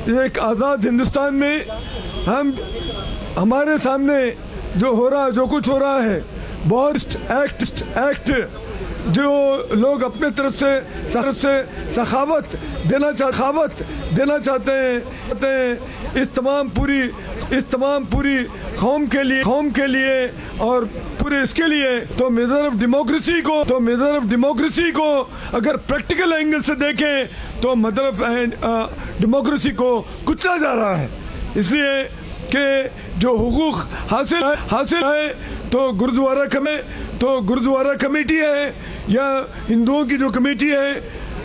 एक आज़ाद हिंदुस्तान में हमारे सामने जो हो रहा, जो कुछ हो रहा है, बहुत एक्ट जो लोग अपने तरफ से सखावत देना चाहते हैं इस तमाम पूरी कौम के लिए और पूरे इसके लिए, तो मेजर ऑफ डेमोक्रेसी को अगर प्रैक्टिकल एंगल से देखें तो मदर ऑफ डेमोक्रेसी को कुचला जा रहा है। इसलिए कि जो हुकूक हासिल है तो गुरुद्वारा कमेटी है या हिंदुओं की जो कमेटी है,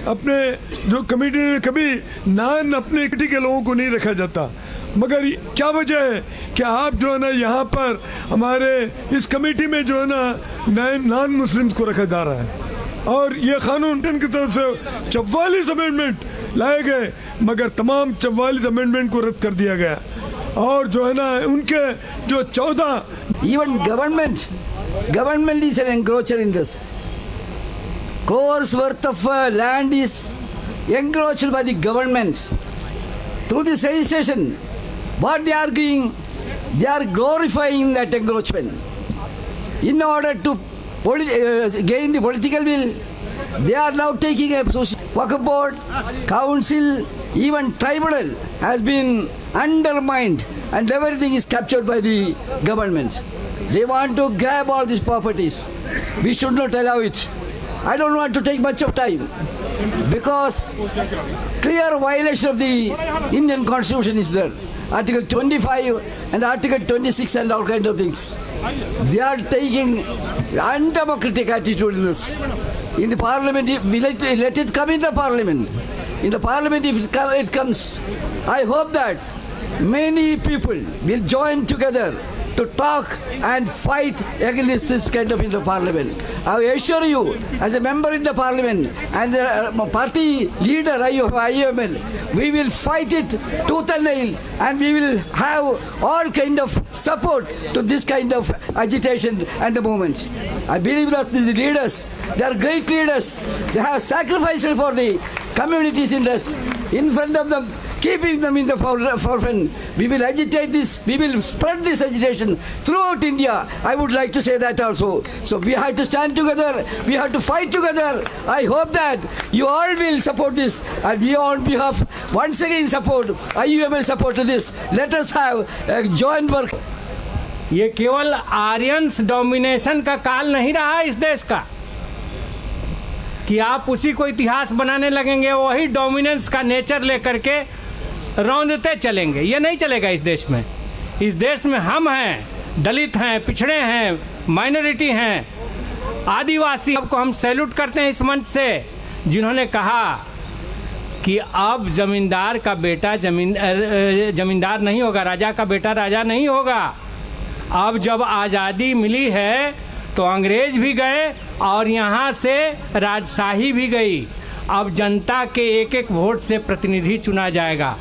अपने जो कमेटी ने कभी अपने कमेटी के लोगों को नहीं रखा जाता, मगर क्या वजह है कि आप जो है ना यहाँ पर हमारे इस कमेटी में जो है ना नॉन मुस्लिम्स को रखा जा रहा है। और ये कानून की तरफ से 44 अमेंडमेंट लाए गए, मगर तमाम 44 अमेंडमेंट को रद्द कर दिया गया। और जो है ना उनके जो 14 even government is an encroacher in this. Crores worth of land is encroached by the government through this registration. What they are doing, they are glorifying that encroachment. In order to gain the political will, they are now taking a Waqf board, council, even tribunal has been undermined and everything is captured by the government. They want to grab all these properties. We should not allow it. I don't want to take much of time because clear violation of the Indian Constitution is there. Article 25 and Article 26 and all kinds of things. They are taking undemocratic attitude in this. In the parliament, we let it come in the parliament. In the parliament, if it comes, I hope that many people will join together to talk and fight against this kind of in the parliament. I assure you, as a member in the parliament and a party leader of IUML, we will fight it tooth and nail, and we will have all kind of support to this kind of agitation and the movement. I believe that the leaders, they are great leaders. They have sacrificed for the community's interest in front of them, keeping them in the forefront. We will agitate this, we will spread this agitation throughout India. I would like to say that also. So we have to stand together, we have to fight together. I hope that you all will support this, and we on behalf once again support IUML support to this. Let us have a joint work. ये केवल Aryans domination का काल नहीं रहा इस देश का कि आप उसी को इतिहास बनाने लगेंगे, वही डोमिनेंस का नेचर लेकर के रौंदते चलेंगे। ये नहीं चलेगा इस देश में। इस देश में हम हैं, दलित हैं, पिछड़े हैं, माइनॉरिटी हैं, आदिवासी। आपको हम सैल्यूट करते हैं इस मंच से, जिन्होंने कहा कि अब जमींदार का बेटा जमींदार नहीं होगा, राजा का बेटा राजा नहीं होगा। अब जब आज़ादी मिली है तो अंग्रेज भी गए और यहाँ से राजशाही भी गई। अब जनता के एक एक वोट से प्रतिनिधि चुना जाएगा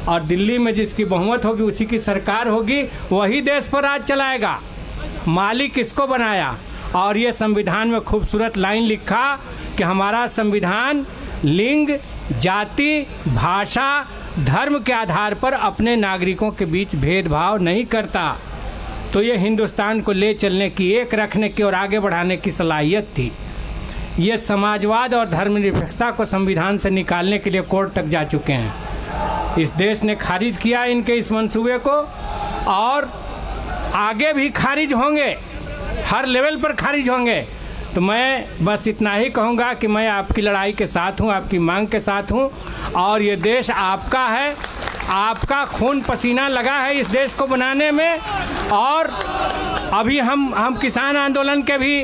और दिल्ली में जिसकी बहुमत होगी उसी की सरकार होगी, वही देश पर राज चलाएगा। मालिक किसको बनाया? और ये संविधान में खूबसूरत लाइन लिखा कि हमारा संविधान लिंग, जाति, भाषा, धर्म के आधार पर अपने नागरिकों के बीच भेदभाव नहीं करता। तो ये हिंदुस्तान को ले चलने की, एक रखने की और आगे बढ़ाने की सलाहियत थी। ये समाजवाद और धर्मनिरपेक्षता को संविधान से निकालने के लिए कोर्ट तक जा चुके हैं। इस देश ने खारिज किया इनके इस मंसूबे को और आगे भी खारिज होंगे, हर लेवल पर खारिज होंगे। तो मैं बस इतना ही कहूँगा कि मैं आपकी लड़ाई के साथ हूँ, आपकी मांग के साथ हूँ और ये देश आपका है, आपका खून पसीना लगा है इस देश को बनाने में। और अभी हम किसान आंदोलन के भी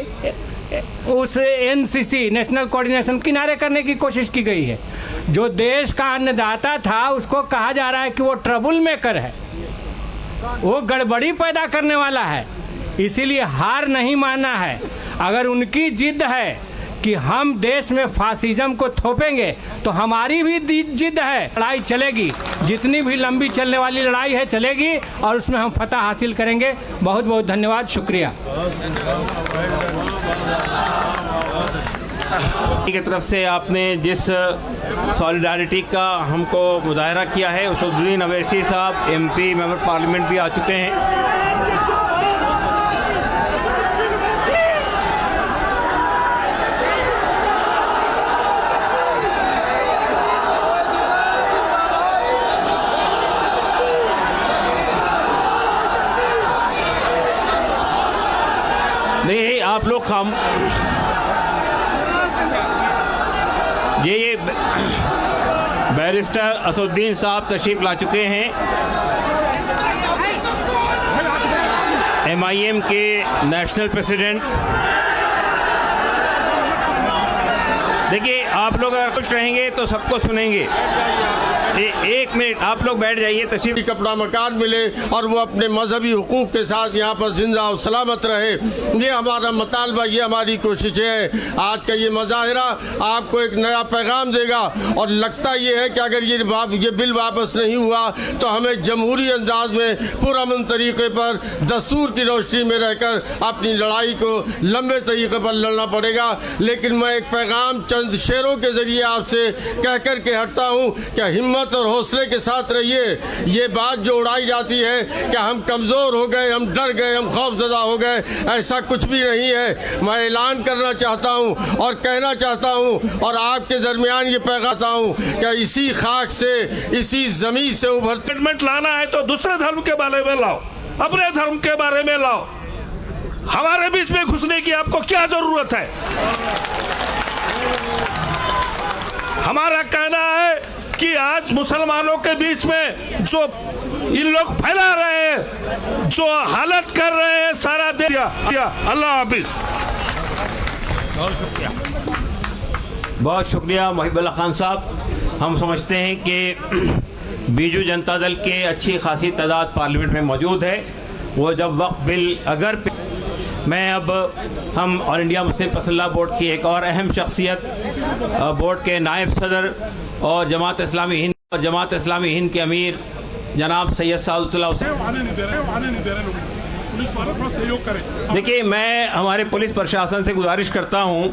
उस NCC नेशनल कोऑर्डिनेशन किनारे करने की कोशिश की गई है। जो देश का अन्नदाता था उसको कहा जा रहा है कि वो ट्रबल मेकर है, वो गड़बड़ी पैदा करने वाला है। इसीलिए हार नहीं मानना है। अगर उनकी जिद है कि हम देश में फासिज्म को थोपेंगे तो हमारी भी जिद है, लड़ाई चलेगी। जितनी भी लंबी चलने वाली लड़ाई है चलेगी और उसमें हम फतह हासिल करेंगे। बहुत बहुत धन्यवाद, शुक्रिया। की तरफ से आपने जिस सॉलिडारिटी का हमको मुजाहरा किया है, उसुद्दीन अवैसी साहब एमपी मेंबर पार्लियामेंट भी आ चुके हैं। नहीं, आप लोग खाम ये बैरिस्टर असुद्दीन साहब तशरीफ़ ला चुके हैं, MIM के नेशनल प्रेसिडेंट। देखिए, आप लोग अगर खुश रहेंगे तो सबको सुनेंगे। एक मिनट, आप लोग बैठ जाइए, तशरीफ कपड़ा मकान मिले और वो अपने मजहबी हुकूक के साथ यहाँ पर जिंदा और सलामत रहे। ये हमारा मुतालबा, ये हमारी कोशिश है। आज का ये मुजाहिरा आपको एक नया पैगाम देगा और लगता ये है कि अगर ये बिल वापस नहीं हुआ तो हमें जमहूरी अंदाज में पुरअमन तरीके पर दस्तूर की रोशनी में रहकर अपनी लड़ाई को लंबे तरीके पर लड़ना पड़ेगा। लेकिन मैं एक पैगाम चंद शेरों के ज़रिए आपसे कह कर के हटता हूँ कि हिम्मत और हौसले के साथ रहिए। ये बात जो उड़ाई जाती है कि हम कमज़ोर हो गए, हम डर गए, हम खौफज़दा हो गए, ऐसा कुछ भी नहीं है। मैं ऐलान करना चाहता हूँ और कहना चाहता हूँ और आपके दरमियान ये पैगाम हूँ कि इसी खाक से, इसी ज़मीन से उभरते लाना है तो दूसरे धर्म के बारे में लाओ, अपने धर्म के बारे में लाओ। हमारे बीच में घुसने की आपको क्या जरूरत है? हमारा कहना है कि आज मुसलमानों के बीच में जो इन लोग फैला रहे हैं, जो हालत कर रहे हैं सारा देश। अल्लाह हाफिज। बहुत शुक्रिया महिबुल्लाह खान साहब। हम समझते हैं कि बीजू जनता दल के अच्छी खासी तादाद पार्लियामेंट में मौजूद है। वो जब वक्त बिल अगर मैं अब हम ऑल इंडिया मुस्लिम पसल्ला बोर्ड की एक और अहम शख्सियत, बोर्ड के नायब सदर और जमात इस्लामी हिंद के अमीर जनाब सैयद सादुल्लाह देखिए, मैं हमारे पुलिस प्रशासन से गुजारिश करता हूं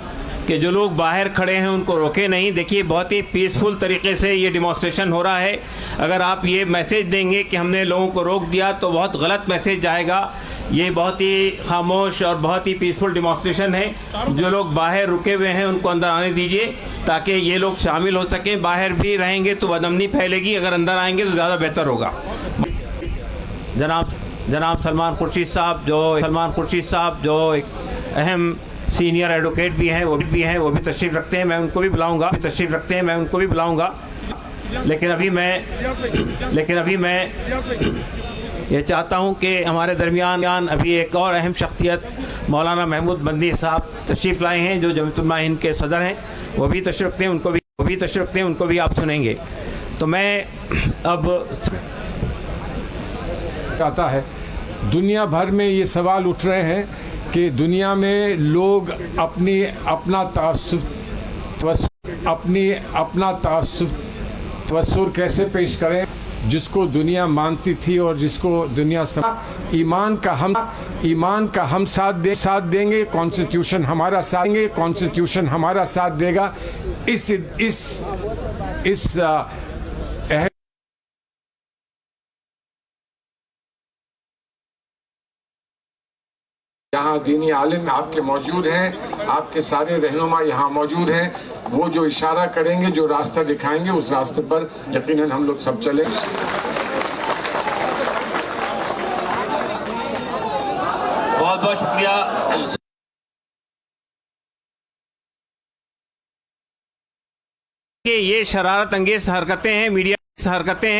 कि जो लोग बाहर खड़े हैं उनको रोके नहीं। देखिए, बहुत ही पीसफुल तरीके से ये डिमॉन्स्ट्रेशन हो रहा है। अगर आप ये मैसेज देंगे कि हमने लोगों को रोक दिया तो बहुत गलत मैसेज जाएगा। ये बहुत ही खामोश और बहुत ही पीसफुल डिमॉन्स्ट्रेशन है। जो लोग बाहर रुके हुए हैं उनको अंदर आने दीजिए ताकि ये लोग शामिल हो सकें। बाहर भी रहेंगे तो बदअमनी फैलेगी, अगर अंदर आएंगे तो ज़्यादा बेहतर होगा। जनाब सलमान खुर्शीद साहब जो एक अहम सीनियर एडवोकेट भी हैं, वो भी तशरीफ़ रखते हैं। मैं उनको भी बुलाऊंगा। लेकिन अभी मैं ये चाहता हूं कि हमारे दरमियान अभी एक और अहम शख्सियत मौलाना महमूद बंदी साहब तशरीफ़ लाए हैं, जो जमीयत-उलमा हिंद के सदर हैं। वो भी तशरीफ़ रखते हैं, उनको भी आप सुनेंगे। तो मैं अब आता है, दुनिया भर में ये सवाल उठ रहे हैं कि दुनिया में लोग अपना तवस्सुर कैसे पेश करें, जिसको दुनिया मानती थी और जिसको दुनिया ईमान का हम साथ देंगे, कॉन्स्टिट्यूशन हमारा साथ देगा। इस यहाँ दीनी आलिम आपके मौजूद हैं, आपके सारे रहनुमा यहाँ मौजूद हैं। वो जो इशारा करेंगे, जो रास्ता दिखाएंगे, उस रास्ते पर यकीनन हम लोग सब चलें। बहुत बहुत शुक्रिया। कि ये शरारत अंगेज हरकतें हैं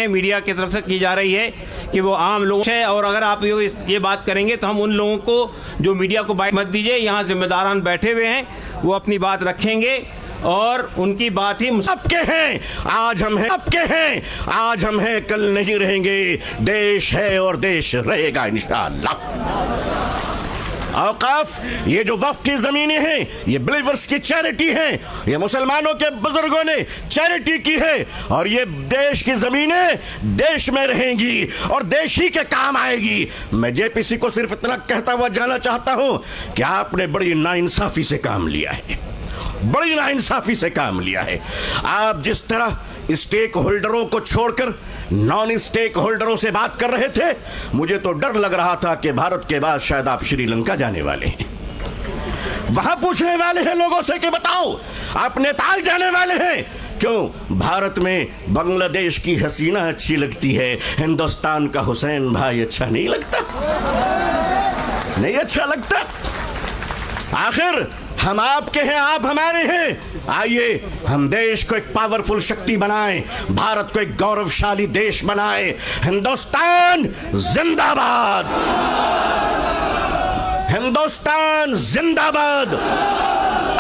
मीडिया की तरफ से की जा रही है कि वो आम लोग हैं। और अगर आप ये बात करेंगे तो हम उन लोगों को जो मीडिया को बाइट मत दीजिए, यहाँ जिम्मेदारान बैठे हुए हैं, वो अपनी बात रखेंगे और उनकी बात ही सबके हैं। आज हम हैं, कल नहीं रहेंगे। देश है और देश रहेगा इंशाअल्लाह। औकाफ, ये जो वक्फ की ज़मीनें हैं, ये बिलीवर्स की चैरिटी हैं, ये मुसलमानों के बुजुर्गों ने चैरिटी की है और ये देश की ज़मीनें देश में रहेंगी और देश ही के काम आएगी। मैं जेपीसी को सिर्फ इतना कहता हुआ जाना चाहता हूं कि आपने बड़ी नाइंसाफ़ी से काम लिया है। बड़ी नाइंसाफी से काम लिया है। आप जिस तरह स्टेक होल्डरों को छोड़कर नॉन स्टेक होल्डरों से बात कर रहे थे, मुझे तो डर लग रहा था कि भारत के बाद शायद आप श्रीलंका जाने वाले हैं। वहां पूछने वाले हैं लोगों से कि बताओ आप नेपाल जाने वाले हैं क्यों? भारत में बांग्लादेश की हसीना अच्छी लगती है, हिंदुस्तान का हुसैन भाई अच्छा नहीं लगता? नहीं अच्छा लगता? आखिर हम आपके हैं, आप हमारे हैं। आइए हम देश को एक पावरफुल शक्ति बनाएं, भारत को एक गौरवशाली देश बनाएं। हिंदुस्तान जिंदाबाद, हिंदुस्तान जिंदाबाद,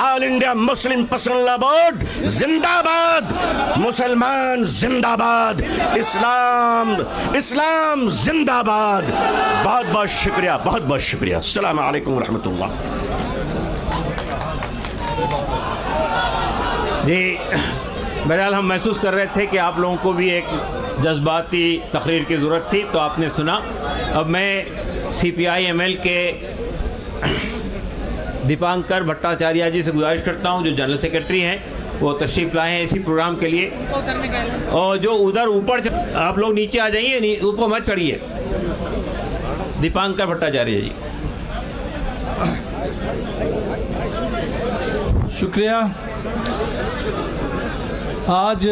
all India Muslim personal law board जिंदाबाद, मुसलमान जिंदाबाद, इस्लाम इस्लाम जिंदाबाद। बहुत बहुत शुक्रिया, बहुत बहुत शुक्रिया। अस्सलाम वालेकुम रहमतुल्लाह। जी, बहरहाल हम महसूस कर रहे थे कि आप लोगों को भी एक जज्बाती तकरीर की ज़रूरत थी, तो आपने सुना। अब मैं CPI-ML के दीपांकर भट्टाचार्य जी से गुजारिश करता हूं, जो जनरल सेक्रेटरी हैं, वो तशरीफ़ लाए हैं इसी प्रोग्राम के लिए। और जो उधर ऊपर आप लोग नीचे आ जाइए, ऊपर मत चढ़िए। दीपांकर भट्टाचार्य जी। शुक्रिया। आज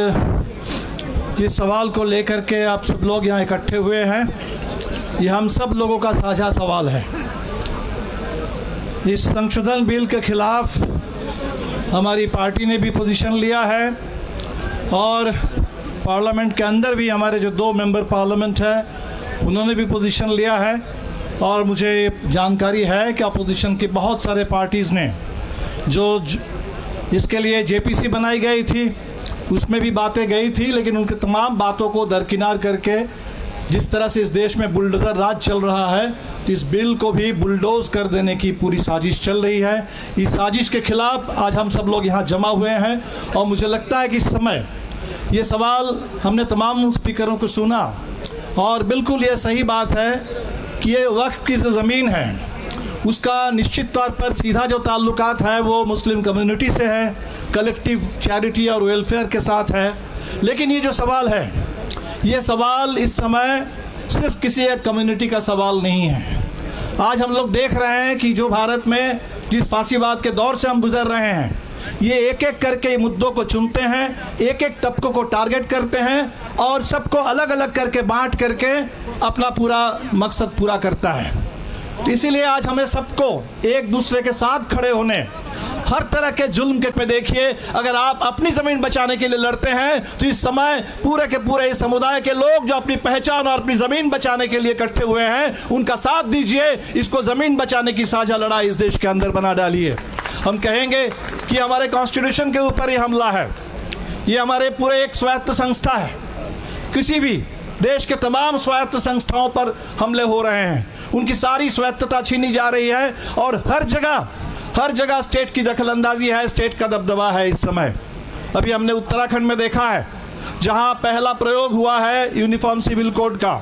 जिस सवाल को लेकर के आप सब लोग यहाँ इकट्ठे हुए हैं, ये हम सब लोगों का साझा सवाल है। इस संशोधन बिल के खिलाफ हमारी पार्टी ने भी पोजीशन लिया है और पार्लियामेंट के अंदर भी हमारे जो 2 मेंबर पार्लियामेंट है उन्होंने भी पोजीशन लिया है। और मुझे जानकारी है कि अपोजिशन की बहुत सारे पार्टीज़ ने जो इसके लिए JPC बनाई गई थी उसमें भी बातें गई थी, लेकिन उनके तमाम बातों को दरकिनार करके जिस तरह से इस देश में बुलडोज़र राज चल रहा है, तो इस बिल को भी बुलडोज कर देने की पूरी साजिश चल रही है। इस साजिश के खिलाफ आज हम सब लोग यहाँ जमा हुए हैं और मुझे लगता है कि इस समय ये सवाल हमने तमाम स्पीकरों को सुना और बिल्कुल ये सही बात है कि ये वक्फ की जो ज़मीन है उसका निश्चित तौर पर सीधा जो ताल्लुकात है वो मुस्लिम कम्युनिटी से है, कलेक्टिव चैरिटी और वेलफेयर के साथ है। लेकिन ये जो सवाल है, ये सवाल इस समय सिर्फ किसी एक कम्युनिटी का सवाल नहीं है। आज हम लोग देख रहे हैं कि जो भारत में जिस फांसीवाद के दौर से हम गुजर रहे हैं, ये एक एक करके मुद्दों को चुनते हैं, एक एक तबकों को टारगेट करते हैं और सबको अलग अलग करके बांट करके अपना पूरा मकसद पूरा करता है। तो इसीलिए आज हमें सबको एक दूसरे के साथ खड़े होने, हर तरह के जुल्म के में देखिए, अगर आप अपनी ज़मीन बचाने के लिए लड़ते हैं तो इस समय पूरे के पूरे इस समुदाय के लोग जो अपनी पहचान और अपनी ज़मीन बचाने के लिए इकट्ठे हुए हैं उनका साथ दीजिए। इसको ज़मीन बचाने की साझा लड़ाई इस देश के अंदर बना डालिए। हम कहेंगे कि हमारे कॉन्स्टिट्यूशन के ऊपर ये हमला है, ये हमारे पूरे एक स्वायत्त संस्था है, किसी भी देश के तमाम स्वायत्त संस्थाओं पर हमले हो रहे हैं, उनकी सारी स्वायत्तता छीनी जा रही है और हर जगह स्टेट की दखलंदाजी है, स्टेट का दबदबा है इस समय। अभी हमने उत्तराखंड में देखा है जहां पहला प्रयोग हुआ है यूनिफॉर्म सिविल कोड का,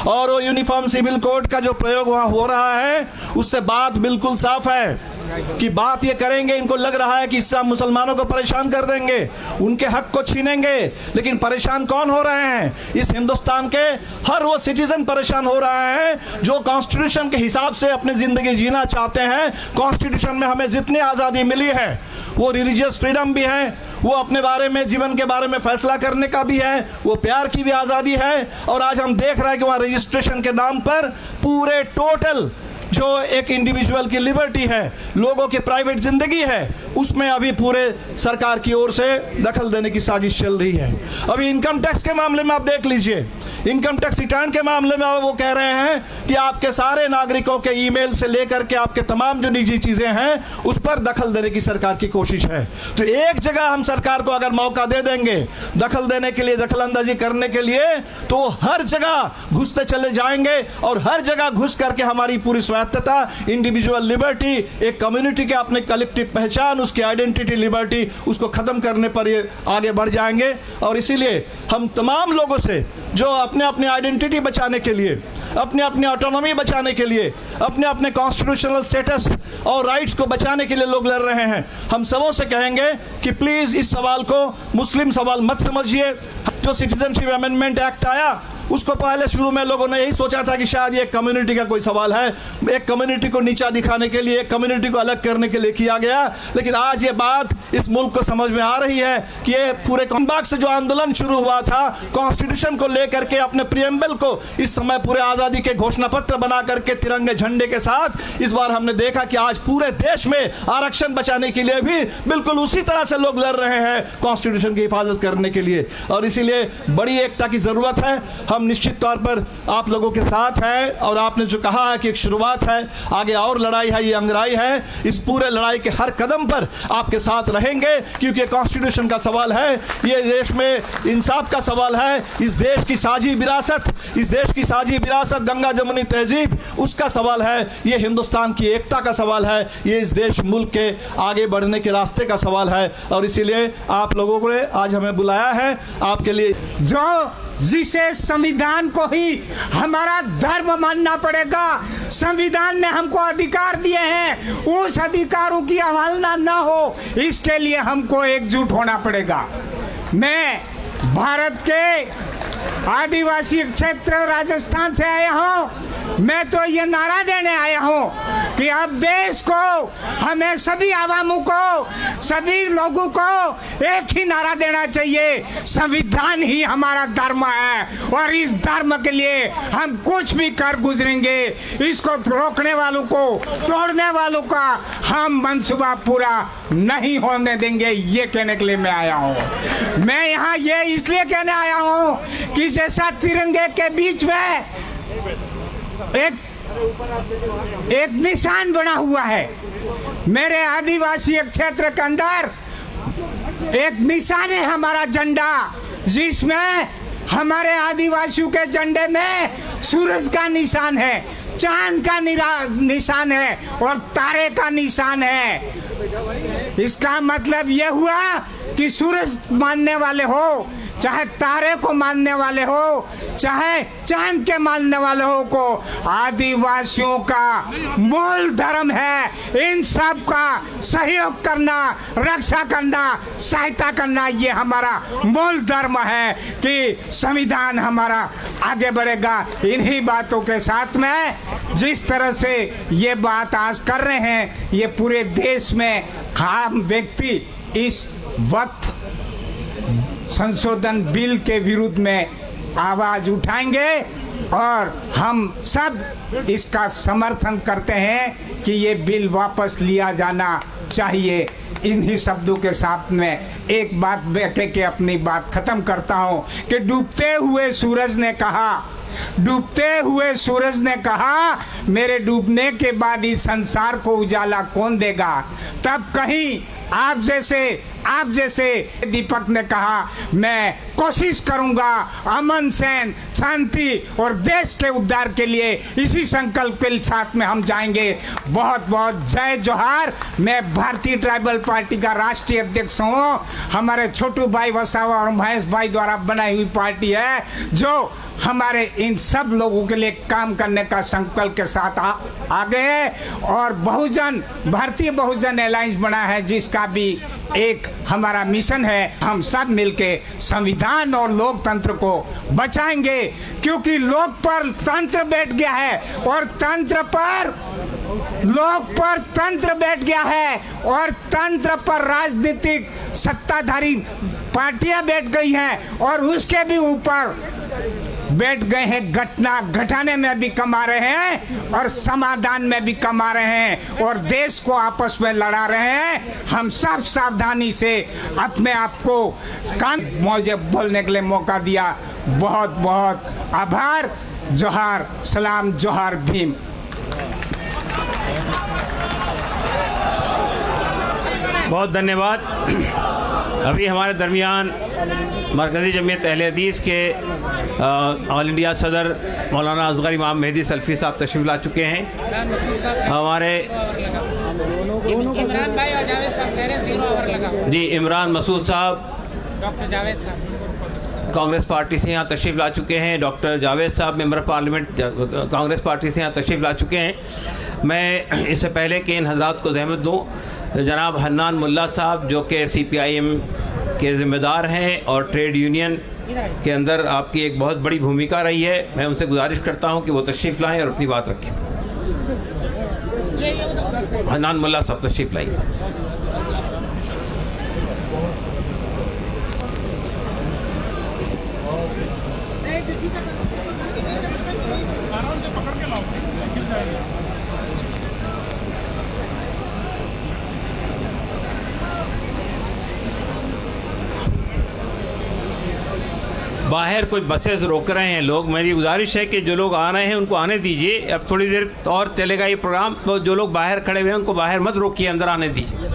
और वो यूनिफॉर्म सिविल कोड का जो प्रयोग वहाँ हो रहा है उससे बात बिल्कुल साफ है कि बात ये करेंगे, इनको लग रहा है कि इससे हम मुसलमानों को परेशान कर देंगे, उनके हक को छीनेंगे। लेकिन परेशान कौन हो रहे हैं? इस हिंदुस्तान के हर वो सिटीजन परेशान हो रहा है जो कॉन्स्टिट्यूशन के हिसाब से अपनी ज़िंदगी जीना चाहते हैं। कॉन्स्टिट्यूशन में हमें जितनी आज़ादी मिली है, वो रिलीजियस फ्रीडम भी है, वो अपने बारे में, जीवन के बारे में फैसला करने का भी है, वो प्यार की भी आज़ादी है। और आज हम देख रहे हैं कि वहाँ रजिस्ट्रेशन के नाम पर पूरे टोटल जो एक इंडिविजुअल की लिबर्टी है, लोगों की प्राइवेट ज़िंदगी है, उसमें अभी पूरे सरकार की ओर से दखल देने की साजिश चल रही है। अभी इनकम टैक्स के मामले में आप देख लीजिए, इनकम टैक्स रिटर्न के मामले में वो कह रहे हैं कि आपके सारे नागरिकों के ईमेल से लेकर के आपके तमाम जो निजी चीज़ें हैं उस पर दखल देने की सरकार की कोशिश है। तो एक जगह हम सरकार को अगर मौका दे देंगे दखल देने के लिए, दखलंदाजी करने के लिए, तो हर जगह घुसते चले जाएंगे और हर जगह घुस करके हमारी पूरी स्वायत्तता, इंडिविजुअल लिबर्टी, एक कम्युनिटी के अपने कलेक्टिव पहचान, उसकी आइडेंटिटी लिबर्टी, उसको ख़त्म करने पर ये आगे बढ़ जाएंगे। और इसीलिए हम तमाम लोगों से जो अपने अपने आइडेंटिटी बचाने के लिए, अपने अपने ऑटोनॉमी बचाने के लिए, अपने अपने कॉन्स्टिट्यूशनल स्टेटस और राइट्स को बचाने के लिए लोग लड़ रहे हैं। हम सबों से कहेंगे कि प्लीज़ इस सवाल को मुस्लिम सवाल मत समझिए। जो सिटीजनशिप अमेंडमेंट एक्ट आया उसको पहले शुरू में लोगों ने यही सोचा था कि शायद ये कम्युनिटी का कोई सवाल है, एक कम्युनिटी को नीचा दिखाने के लिए, एक कम्युनिटी को अलग करने के लिए किया गया। लेकिन आज ये बात इस मुल्क को समझ में आ रही है कि ये पूरे कॉम्बैक से जो आंदोलन शुरू हुआ था कॉन्स्टिट्यूशन को लेकर के, अपने प्रियम्बल को इस समय पूरे आज़ादी के घोषणा पत्र बना करके तिरंगे झंडे के साथ, इस बार हमने देखा कि आज पूरे देश में आरक्षण बचाने के लिए भी बिल्कुल उसी तरह से लोग लड़ रहे हैं कॉन्स्टिट्यूशन की हिफाजत करने के लिए। और इसीलिए बड़ी एकता की ज़रूरत है। हम निश्चित तौर पर आप लोगों के साथ हैं और आपने जो कहा है कि एक शुरुआत है, आगे और लड़ाई है, ये अंगराई है। इस पूरे लड़ाई के हर कदम पर आपके साथ रहेंगे क्योंकि कॉन्स्टिट्यूशन का सवाल है, ये देश में इंसाफ का सवाल है, इस देश की साझी विरासत, इस देश की साझी विरासत गंगा जमुनी तहजीब, उसका सवाल है, ये हिंदुस्तान की एकता का सवाल है, ये इस देश मुल्क के आगे बढ़ने के रास्ते का सवाल है। और इसीलिए आप लोगों ने आज हमें बुलाया है आपके लिए। जिसे संविधान को ही हमारा धर्म मानना पड़ेगा। संविधान ने हमको अधिकार दिए हैं, उस अधिकारों की अवहेलना न हो, इसके लिए हमको एकजुट होना पड़ेगा। मैं भारत के आदिवासी क्षेत्र राजस्थान से आया हूँ। मैं तो ये नारा देने आया हूँ कि अब देश को, हमें सभी आवामों को, सभी लोगों को एक ही नारा देना चाहिए, संविधान ही हमारा धर्म है और इस धर्म के लिए हम कुछ भी कर गुजरेंगे। इसको रोकने वालों को, तोड़ने वालों का हम मंसूबा पूरा नहीं होने देंगे, ये कहने के लिए मैं आया हूँ। मैं यहाँ ये इसलिए कहने आया हूँ कि जैसा तिरंगे के बीच में एक निशान बना हुआ है, मेरे आदिवासी क्षेत्र के अंदर एक निशान है हमारा झंडा, जिसमें हमारे आदिवासियों के झंडे में सूरज का निशान है, चांद का निशान है और तारे का निशान है। इसका मतलब यह हुआ कि सूरज मानने वाले हो, चाहे तारे को मानने वाले हो, चाहे चांद के मानने वाले हो, को आदिवासियों का मूल धर्म है इन सब का सहयोग करना, रक्षा करना, सहायता करना। ये हमारा मूल धर्म है कि संविधान हमारा आगे बढ़ेगा। इन्हीं बातों के साथ में जिस तरह से ये बात आज कर रहे हैं, ये पूरे देश में हम व्यक्ति इस वक्त संशोधन बिल के विरुद्ध में आवाज उठाएंगे और हम सब इसका समर्थन करते हैं कि ये बिल वापस लिया जाना चाहिए। इन्हीं शब्दों के साथ में एक बात कह के अपनी बात खत्म करता हूँ कि डूबते हुए सूरज ने कहा मेरे डूबने के बाद इस संसार को उजाला कौन देगा। तब कहीं आप जैसे दीपक ने कहा मैं कोशिश करूंगा अमन सैन शांति और देश के उद्धार के लिए। इसी संकल्प के साथ में हम जाएंगे। बहुत बहुत जय जोहार। मैं भारतीय ट्राइबल पार्टी का राष्ट्रीय अध्यक्ष हूँ। हमारे छोटू भाई वसावा और महेश भाई द्वारा बनाई हुई पार्टी है जो हमारे इन सब लोगों के लिए काम करने का संकल्प के साथ आगे है और भारतीय बहुजन अलायंस बना है, जिसका भी एक हमारा मिशन है। हम सब मिलके संविधान और लोकतंत्र को बचाएंगे, क्योंकि लोक पर तंत्र बैठ गया है और लोक पर तंत्र बैठ गया है और तंत्र पर राजनीतिक सत्ताधारी पार्टियां बैठ गई हैं और उसके भी ऊपर बैठ गए हैं, घटाने में भी कमा रहे हैं और समाधान में भी कमा रहे हैं और देश को आपस में लड़ा रहे हैं। हम सब सावधानी से अपने आप को मुझे बोलने के लिए मौका दिया। बहुत बहुत आभार। जोहार, सलाम, जोहार भीम। बहुत धन्यवाद। अभी हमारे दरमियान मरकज़ी जमीयत अहले हदीस के ऑल इंडिया सदर मौलाना असगर इमाम मेहदी सल्फ़ी साहब तशरीफ़ ला चुके हैं। हमारे इमरान भाई और जावेद साहब कह रहे हैं 0 ओवर लगा। जी, इमरान मसूद साहब, डॉक्टर जावेद साहब। कांग्रेस पार्टी से यहाँ तशरीफ़ ला चुके हैं। डॉक्टर जावेद साहब मेंबर पार्लियामेंट कांग्रेस पार्टी से यहाँ तशरीफ़ ला चुके हैं। मैं इससे पहले कि इन हज़रात को ज़हमत दूँ, जनाब हन्नान मुल्ला साहब जो कि CPIM के ज़िम्मेदार हैं और ट्रेड यूनियन के अंदर आपकी एक बहुत बड़ी भूमिका रही है, मैं उनसे गुजारिश करता हूँ कि वो तशरीफ़ लाएँ और अपनी बात रखें। हन्नान मुल्ला साहब तशरीफ़ लाइए। बाहर कुछ बसेस रोक रहे हैं लोग, मेरी गुजारिश है कि जो लोग आ रहे हैं उनको आने दीजिए। अब थोड़ी देर और चलेगा ये प्रोग्राम, तो जो लोग बाहर खड़े हुए हैं उनको बाहर मत रोकिए, अंदर आने दीजिए।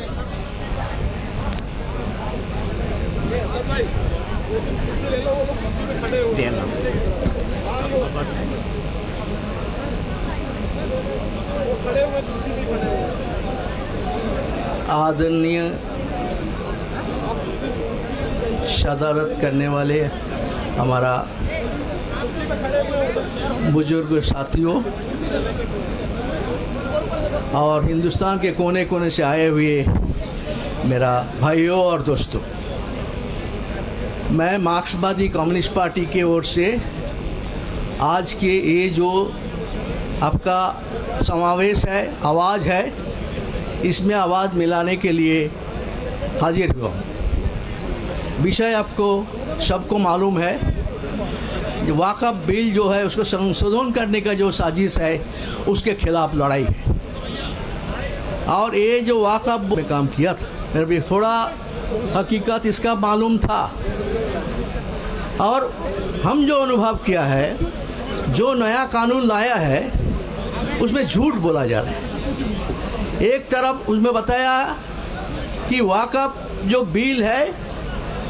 आदरणीय शदारत करने वाले हमारा बुजुर्ग साथियों और हिंदुस्तान के कोने कोने से आए हुए मेरा भाइयों और दोस्तों, मैं मार्क्सवादी कम्युनिस्ट पार्टी की ओर से आज के ये जो आपका समावेश है, आवाज़ है, इसमें आवाज़ मिलाने के लिए हाजिर हुआ। विषय आपको सबको मालूम है, वाक़फ़ बिल जो है उसको संशोधन करने का जो साजिश है उसके खिलाफ लड़ाई है। और ये जो वाक़फ़ में काम किया था, मेरे भी थोड़ा हकीकत इसका मालूम था। और हम जो अनुभव किया है, जो नया कानून लाया है उसमें झूठ बोला जा रहा है। एक तरफ उसमें बताया कि वाक़फ़ जो बिल है,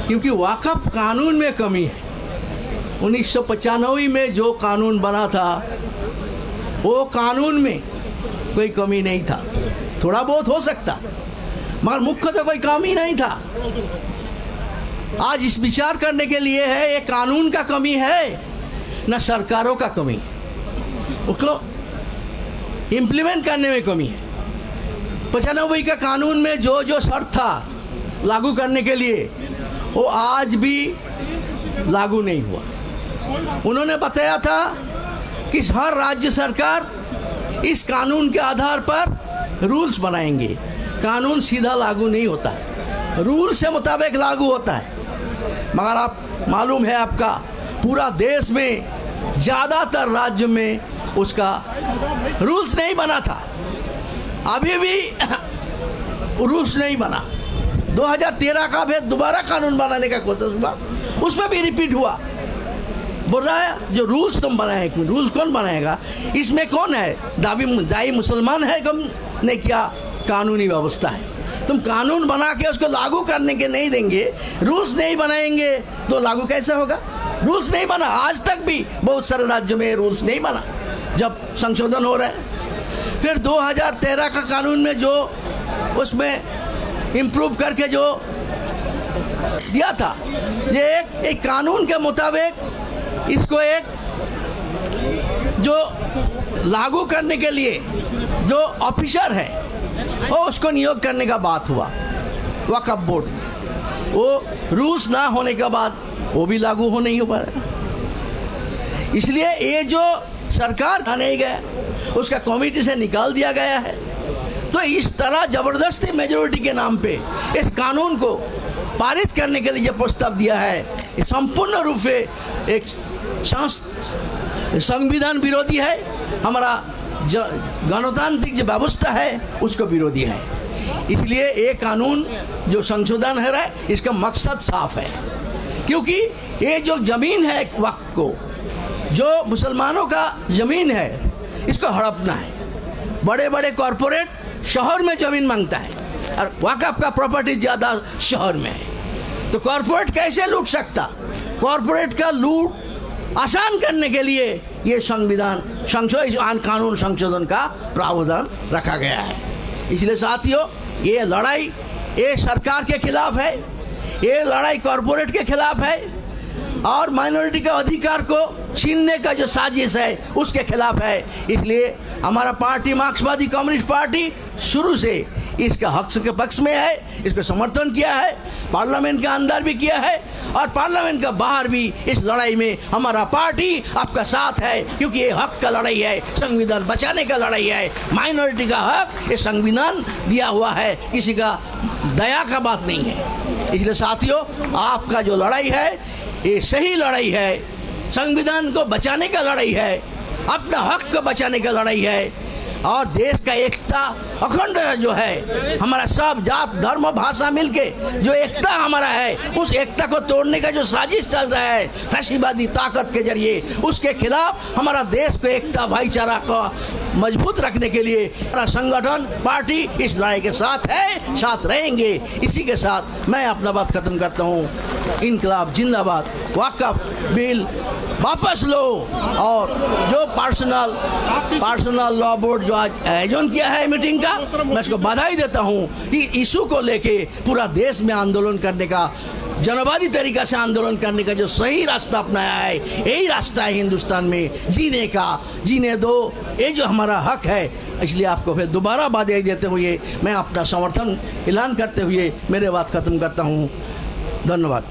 क्योंकि वाक़फ़ कानून में कमी है। 1995 में जो कानून बना था वो कानून में कोई कमी नहीं था, थोड़ा बहुत हो सकता, मगर मुख्य तो कोई काम ही नहीं था। आज इस विचार करने के लिए है ये कानून का कमी है न सरकारों का कमी है, उसको इम्प्लीमेंट करने में कमी है। 95 का कानून में जो जो शर्त था लागू करने के लिए वो आज भी लागू नहीं हुआ। उन्होंने बताया था कि हर राज्य सरकार इस कानून के आधार पर रूल्स बनाएंगे। कानून सीधा लागू नहीं होता है, रूल से मुताबिक लागू होता है। मगर आप मालूम है आपका पूरा देश में ज़्यादातर राज्य में उसका रूल्स नहीं बना था, अभी भी रूल्स नहीं बना। 2013 का भी दोबारा कानून बनाने का कोशिश हुआ, उसमें भी रिपीट हुआ। बोल रहा है जो रूल्स तुम बनाए, रूल्स कौन बनाएगा? इसमें कौन है? दाई मुसलमान है कम ने क्या कानूनी व्यवस्था है? तुम कानून बना के उसको लागू करने के नहीं देंगे, रूल्स नहीं बनाएंगे तो लागू कैसे होगा? रूल्स नहीं बना, आज तक भी बहुत सारे राज्यों में रूल्स नहीं बना जब संशोधन हो रहा है। फिर 2013 का कानून में जो उसमें इम्प्रूव करके जो दिया था, ये एक कानून के मुताबिक इसको एक जो लागू करने के लिए जो ऑफिसर है वो उसको नियोग करने का बात हुआ वक्फ बोर्ड। वो रूल्स ना होने के बाद वो भी लागू हो नहीं हो पा रहा, इसलिए ये जो सरकार का नहीं गया उसका कमेटी से निकाल दिया गया है। तो इस तरह ज़बरदस्ती मेजोरिटी के नाम पे इस कानून को पारित करने के लिए जो प्रस्ताव दिया है, ये संपूर्ण रूप से एक संविधान विरोधी है, हमारा गणतांत्रिक जो व्यवस्था है उसको विरोधी है। इसलिए ये कानून जो संशोधन है रहा है, इसका मकसद साफ है, क्योंकि ये जो ज़मीन है वक्फ को, जो मुसलमानों का ज़मीन है, इसको हड़पना है। बड़े बड़े कॉरपोरेट शहर में ज़मीन मांगता है और वक्फ का प्रॉपर्टी ज़्यादा शहर में है, तो कॉरपोरेट कैसे लूट सकता? कॉरपोरेट का लूट आसान करने के लिए ये संविधान कानून संशोधन का प्रावधान रखा गया है। इसलिए साथियों, ये लड़ाई ये सरकार के खिलाफ है, ये लड़ाई कॉरपोरेट के खिलाफ है। और माइनॉरिटी का अधिकार को छीनने का जो साजिश है उसके खिलाफ है। इसलिए हमारा पार्टी मार्क्सवादी कम्युनिस्ट पार्टी शुरू से इसका हक के पक्ष में है, इसको समर्थन किया है, पार्लियामेंट के अंदर भी किया है और पार्लियामेंट के बाहर भी। इस लड़ाई में हमारा पार्टी आपका साथ है, क्योंकि ये हक का लड़ाई है, संविधान बचाने का लड़ाई है। माइनॉरिटी का हक ये संविधान दिया हुआ है, किसी का दया का बात नहीं है। इसलिए साथियों, आपका जो लड़ाई है ये सही लड़ाई है, संविधान को बचाने का लड़ाई है, अपना हक को बचाने का लड़ाई है और देश का एकता अखंड जो है, हमारा सब जात धर्म भाषा मिलके जो एकता हमारा है, उस एकता को तोड़ने का जो साजिश चल रहा है फैसिबादी ताकत के जरिए, उसके खिलाफ हमारा देश को एकता भाईचारा को मजबूत रखने के लिए हमारा संगठन पार्टी इस लड़ाई के साथ है, साथ रहेंगे। इसी के साथ मैं अपना बात खत्म करता हूँ। इनकलाब जिंदाबाद, वक्फ बिल वापस लो और जो पर्सनल लॉ बोर्ड जो आज आयोजन किया है मीटिंग का, मैं इसको बधाई देता हूँ कि इशू को लेके पूरा देश में आंदोलन करने का, जनवादी तरीका से आंदोलन करने का जो सही रास्ता अपनाया है, यही रास्ता है हिंदुस्तान में जीने का। जीने दो, ये जो हमारा हक है। इसलिए आपको फिर दोबारा बधाई देते हुए मैं अपना समर्थन ऐलान करते हुए मेरे बात खत्म करता हूँ। धन्यवाद।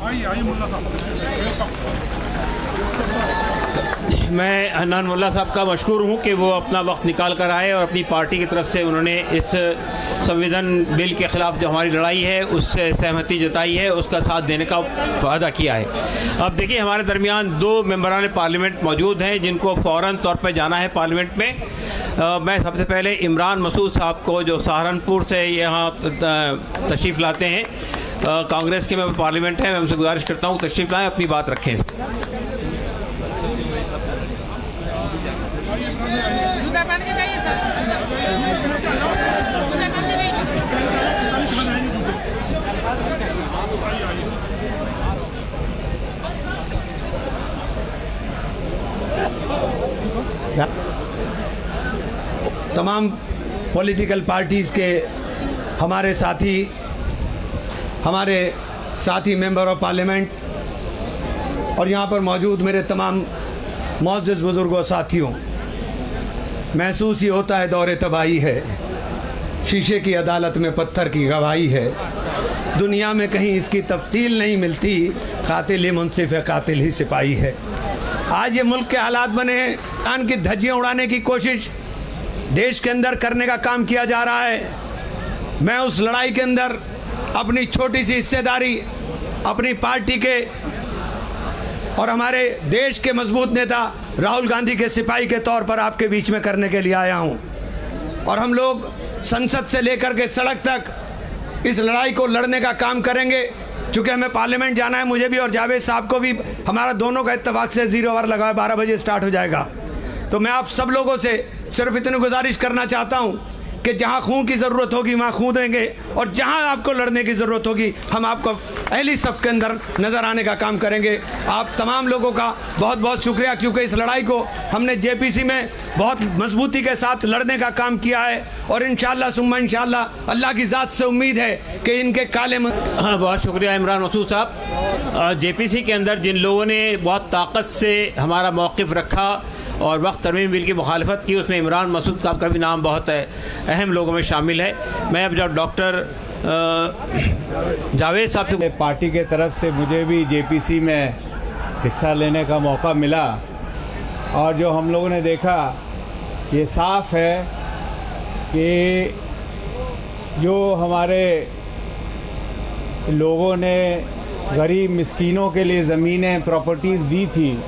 मैं हन्नान मुल्ला साहब का मशकूर हूँ कि वो अपना वक्त निकाल कर आए और अपनी पार्टी की तरफ से उन्होंने इस संविधान बिल के ख़िलाफ़ जो हमारी लड़ाई है उससे सहमति जताई है, उसका साथ देने का वादा किया है। अब देखिए, हमारे दरमियान 2 मेंबरान पार्लियामेंट मौजूद हैं जिनको फ़ौरन तौर पर जाना है पार्लियामेंट में। मैं सबसे पहले इमरान मसूद साहब को, जो सहारनपुर से यहाँ तशरीफ़ लाते हैं, कांग्रेस के मेंबर पार्लियामेंट हैं, मैं उनसे गुजारिश करता हूँ तशरीफ़ लाएँ, अपनी बात रखें। तमाम पॉलिटिकल पार्टीज़ के हमारे साथी मेंबर ऑफ पार्लियामेंट और यहाँ पर मौजूद मेरे तमाम मुअज़्ज़िज़ बुज़ुर्गों साथियों, महसूस ही होता है दौरे तबाही है, शीशे की अदालत में पत्थर की गवाही है, दुनिया में कहीं इसकी तफसील नहीं मिलती, कातिल ही मुंसिफ है, कातिल ही सिपाही है। आज ये मुल्क के हालात बने हैं, कान की धज्जियाँ उड़ाने की कोशिश देश के अंदर करने का काम किया जा रहा है। मैं उस लड़ाई के अंदर अपनी छोटी सी हिस्सेदारी अपनी पार्टी के और हमारे देश के मजबूत नेता राहुल गांधी के सिपाही के तौर पर आपके बीच में करने के लिए आया हूं। और हम लोग संसद से लेकर के सड़क तक इस लड़ाई को लड़ने का काम करेंगे। चूँकि हमें पार्लियामेंट जाना है, मुझे भी और जावेद साहब को भी, हमारा दोनों का इत्तेफाक से 0 आवर लगा है, 12 बजे स्टार्ट हो जाएगा। तो मैं आप सब लोगों से सिर्फ इतनी गुजारिश करना चाहता हूँ कि जहाँ खून की ज़रूरत होगी वहाँ खून देंगे और जहाँ आपको लड़ने की ज़रूरत होगी हम आपको अहली सफ़ के अंदर नज़र आने का काम करेंगे। आप तमाम लोगों का बहुत बहुत शुक्रिया, क्योंकि इस लड़ाई को हमने जेपीसी में बहुत मजबूती के साथ लड़ने का काम किया है और इंशाअल्लाह सुम्मा इंशाअल्लाह अल्लाह की ज़ात से उम्मीद है कि इनके काले हाँ, बहुत शुक्रिया इमरान मसूद साहब। जेपीसी के अंदर जिन लोगों ने बहुत ताकत से हमारा मौक़िफ़ रखा और वक्त तरमीम बिल की मुखालफत की, उसमें इमरान मसूद साहब का भी नाम बहुत अहम लोगों में शामिल है। मैं अब जब डॉक्टर जावेद साहब से, पार्टी के तरफ से मुझे भी जेपीसी में हिस्सा लेने का मौका मिला और जो हम लोगों ने देखा, ये साफ़ है कि जो हमारे लोगों ने गरीब मिस्कीनों के लिए ज़मीनें प्रॉपर्टीज़ दी थी,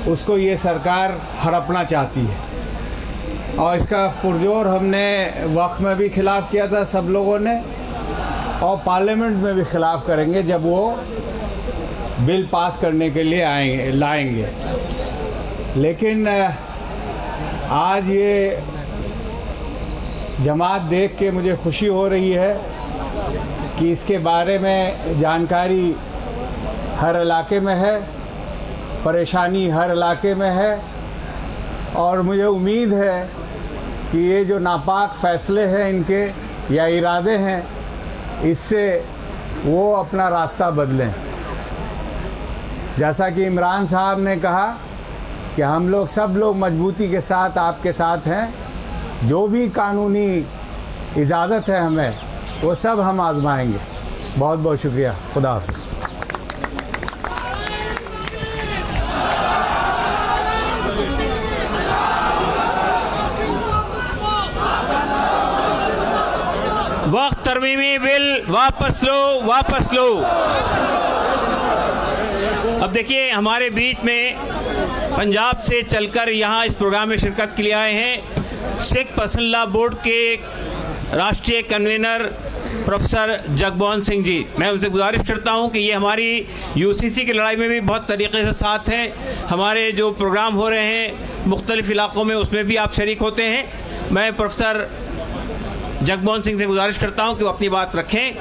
उसको ये सरकार हड़पना चाहती है। और इसका पुरजोर हमने वक्त में भी खिलाफ़ किया था सब लोगों ने, और पार्लियामेंट में भी खिलाफ़ करेंगे जब वो बिल पास करने के लिए लाएंगे। लेकिन आज ये जमात देख के मुझे खुशी हो रही है कि इसके बारे में जानकारी हर इलाके में है, परेशानी हर इलाके में है और मुझे उम्मीद है कि ये जो नापाक फ़ैसले हैं इनके या इरादे हैं, इससे वो अपना रास्ता बदलें। जैसा कि इमरान साहब ने कहा कि हम लोग सब लोग मजबूती के साथ आपके साथ हैं। जो भी कानूनी इजाज़त है हमें, वो सब हम आजमाएंगे। बहुत बहुत शुक्रिया। खुदा हाफ़िज़। वक्त तरमीमी बिल वापस लो, वापस लो। अब देखिए, हमारे बीच में पंजाब से चलकर यहाँ इस प्रोग्राम में शिरकत के लिए आए हैं सिख पर्सनल लॉ बोर्ड के राष्ट्रीय कन्वीनर प्रोफेसर जगमोहन सिंह जी। मैं उनसे गुजारिश करता हूँ कि ये हमारी यूसीसी की लड़ाई में भी बहुत तरीके से साथ हैं। हमारे जो प्रोग्राम हो रहे हैं मुख्तलिफ़ इलाक़ों में, उसमें भी आप शरीक होते हैं। मैं प्रोफेसर जगमोहन सिंह से गुजारिश करता हूं कि वो अपनी बात रखें।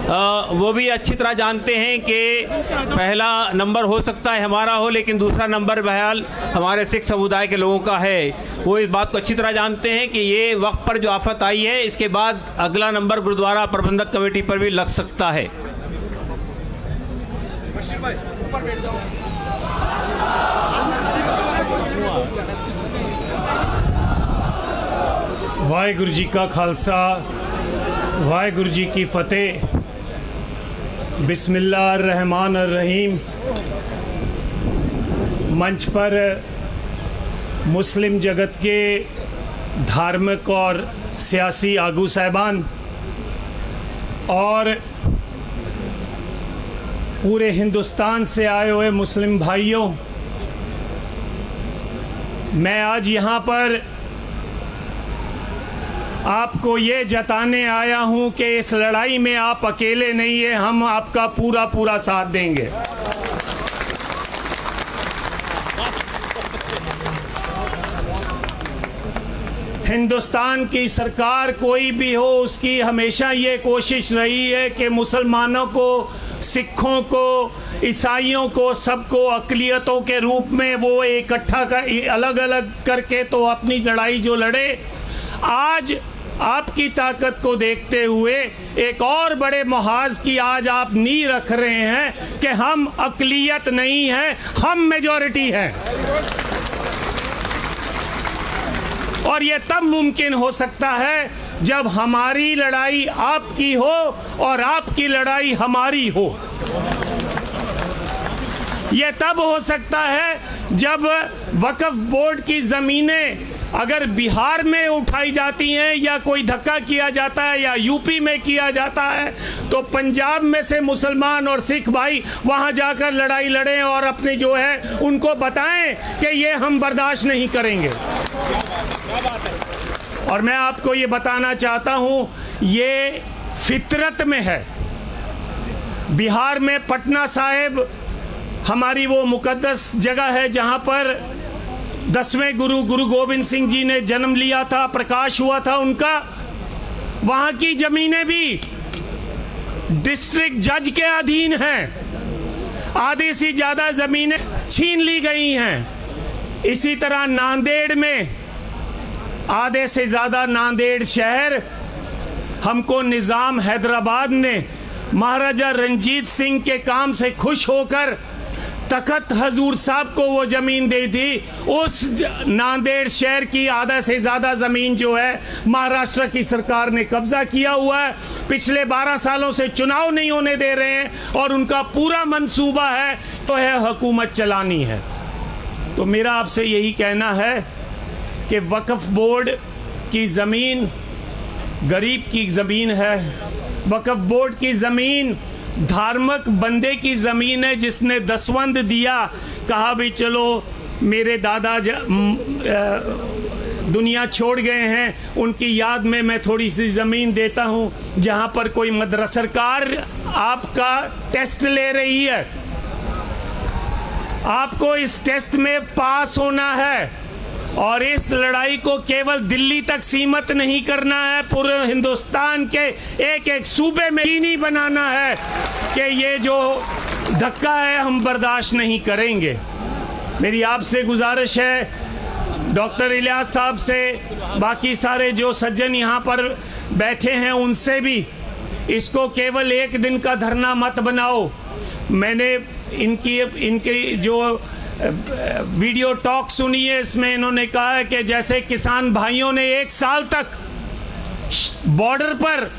वो भी अच्छी तरह जानते हैं कि पहला नंबर हो सकता है हमारा हो, लेकिन दूसरा नंबर बहरहाल हमारे सिख समुदाय के लोगों का है। वो इस बात को अच्छी तरह जानते हैं कि ये वक्त पर जो आफत आई है, इसके बाद अगला नंबर गुरुद्वारा प्रबंधक कमेटी पर भी लग सकता है। वाहिगुरु जी का खालसा, वाहिगुरु जी की फतेह। बिस्मिल्लाहिर्रहमानिर्रहीम। मंच पर मुस्लिम जगत के धार्मिक और सियासी आगू साहिबान और पूरे हिंदुस्तान से आए हुए मुस्लिम भाइयों, मैं आज यहाँ पर आपको ये जताने आया हूँ कि इस लड़ाई में आप अकेले नहीं हैं, हम आपका पूरा पूरा साथ देंगे। हिंदुस्तान की सरकार कोई भी हो, उसकी हमेशा ये कोशिश रही है कि मुसलमानों को, सिखों को, ईसाइयों को, सबको अक़लियतों के रूप में वो इकट्ठा कर, अलग अलग करके तो अपनी लड़ाई जो लड़े। आज आपकी ताकत को देखते हुए एक और बड़े मुहाज की आज आप नींव रख रहे हैं कि हम अक़लियत नहीं हैं, हम मेजॉरिटी हैं। और ये तब मुमकिन हो सकता है जब हमारी लड़ाई आपकी हो और आपकी लड़ाई हमारी हो। ये तब हो सकता है जब वक्फ बोर्ड की ज़मीनें अगर बिहार में उठाई जाती हैं या कोई धक्का किया जाता है या यूपी में किया जाता है, तो पंजाब में से मुसलमान और सिख भाई वहां जाकर लड़ाई लड़ें और अपने जो है उनको बताएं कि ये हम बर्दाश्त नहीं करेंगे। और मैं आपको ये बताना चाहता हूं, ये फितरत में है। बिहार में पटना साहिब हमारी वो मुकद्दस जगह है जहां पर 10वें गुरु गोविंद सिंह जी ने जन्म लिया था, प्रकाश हुआ था उनका। वहाँ की ज़मीनें भी डिस्ट्रिक्ट जज के अधीन हैं। आधे से ज़्यादा ज़मीनें छीन ली गई हैं। इसी तरह नांदेड़ में आधे से ज़्यादा नांदेड़ शहर हमको निज़ाम हैदराबाद ने महाराजा रंजीत सिंह के काम से खुश होकर तखत हजूर साहब को वो ज़मीन दे दी। उस नांदेड़ शहर की आधा से ज़्यादा ज़मीन जो है महाराष्ट्र की सरकार ने कब्ज़ा किया हुआ है। पिछले 12 सालों से चुनाव नहीं होने दे रहे हैं और उनका पूरा मंसूबा है तो है हुकूमत चलानी है। तो मेरा आपसे यही कहना है कि वक्फ बोर्ड की ज़मीन गरीब की ज़मीन है। वक्फ बोर्ड की ज़मीन धार्मिक बंदे की ज़मीन है जिसने दसवंध दिया, कहा भी चलो मेरे दादा दुनिया छोड़ गए हैं, उनकी याद में मैं थोड़ी सी ज़मीन देता हूं। जहां पर कोई मदरसा सरकार आपका टेस्ट ले रही है, आपको इस टेस्ट में पास होना है और इस लड़ाई को केवल दिल्ली तक सीमित नहीं करना है, पूरे हिंदुस्तान के एक एक सूबे में ही नहीं बनाना है कि ये जो धक्का है हम बर्दाश्त नहीं करेंगे। मेरी आपसे गुजारिश है, डॉक्टर इलियास साहब से, बाकी सारे जो सज्जन यहाँ पर बैठे हैं उनसे भी, इसको केवल एक दिन का धरना मत बनाओ। मैंने इनकी जो वीडियो टॉक सुनी है, इसमें इन्होंने कहा है कि जैसे किसान भाइयों ने 1 साल तक बॉर्डर पर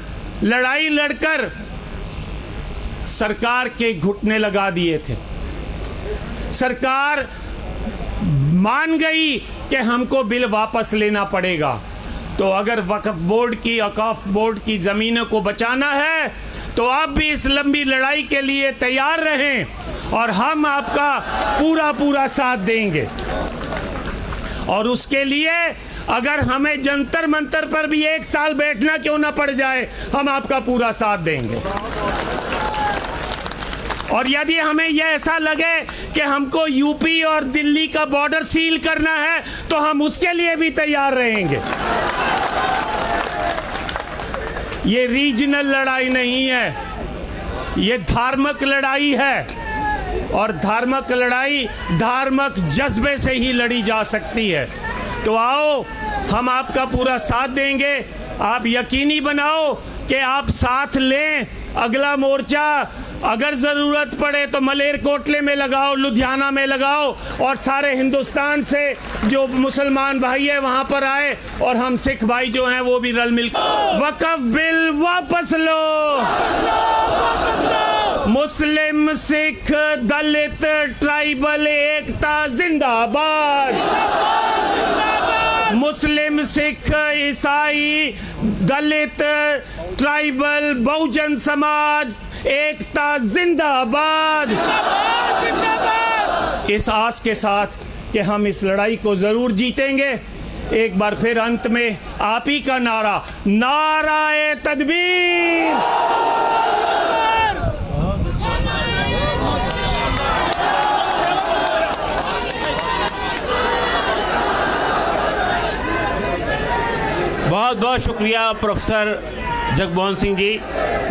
लड़ाई लड़कर सरकार के घुटने लगा दिए थे। सरकार मान गई कि हमको बिल वापस लेना पड़ेगा। तो अगर वक्फ बोर्ड की ज़मीनों को बचाना है तो आप भी इस लंबी लड़ाई के लिए तैयार रहें और हम आपका पूरा साथ देंगे। और उसके लिए अगर हमें जंतर मंतर पर भी 1 साल बैठना क्यों ना पड़ जाए, हम आपका पूरा साथ देंगे। और यदि हमें यह ऐसा लगे कि हमको यूपी और दिल्ली का बॉर्डर सील करना है तो हम उसके लिए भी तैयार रहेंगे। ये रीजनल लड़ाई नहीं है, ये धार्मिक लड़ाई है और धार्मिक लड़ाई धार्मिक जज्बे से ही लड़ी जा सकती है। तो आओ, हम आपका पूरा साथ देंगे। आप यकीनी बनाओ कि आप साथ लें। अगला मोर्चा अगर ज़रूरत पड़े तो मलेरकोटले में लगाओ, लुधियाना में लगाओ और सारे हिंदुस्तान से जो मुसलमान भाई है वहाँ पर आए और हम सिख भाई जो हैं वो भी रल मिल। वक्फ बिल वापस लो। मुस्लिम, सिख, दलित, ट्राइबल एकता जिंदाबाद। मुस्लिम, सिख, ईसाई, दलित, ट्राइबल, बहुजन समाज एकता जिंदाबाद। इस आस के साथ कि हम इस लड़ाई को जरूर जीतेंगे, एक बार फिर अंत में आप ही का नारा, नाराए तदबीर। बहुत बहुत शुक्रिया प्रोफेसर जगमोहन सिंह जी,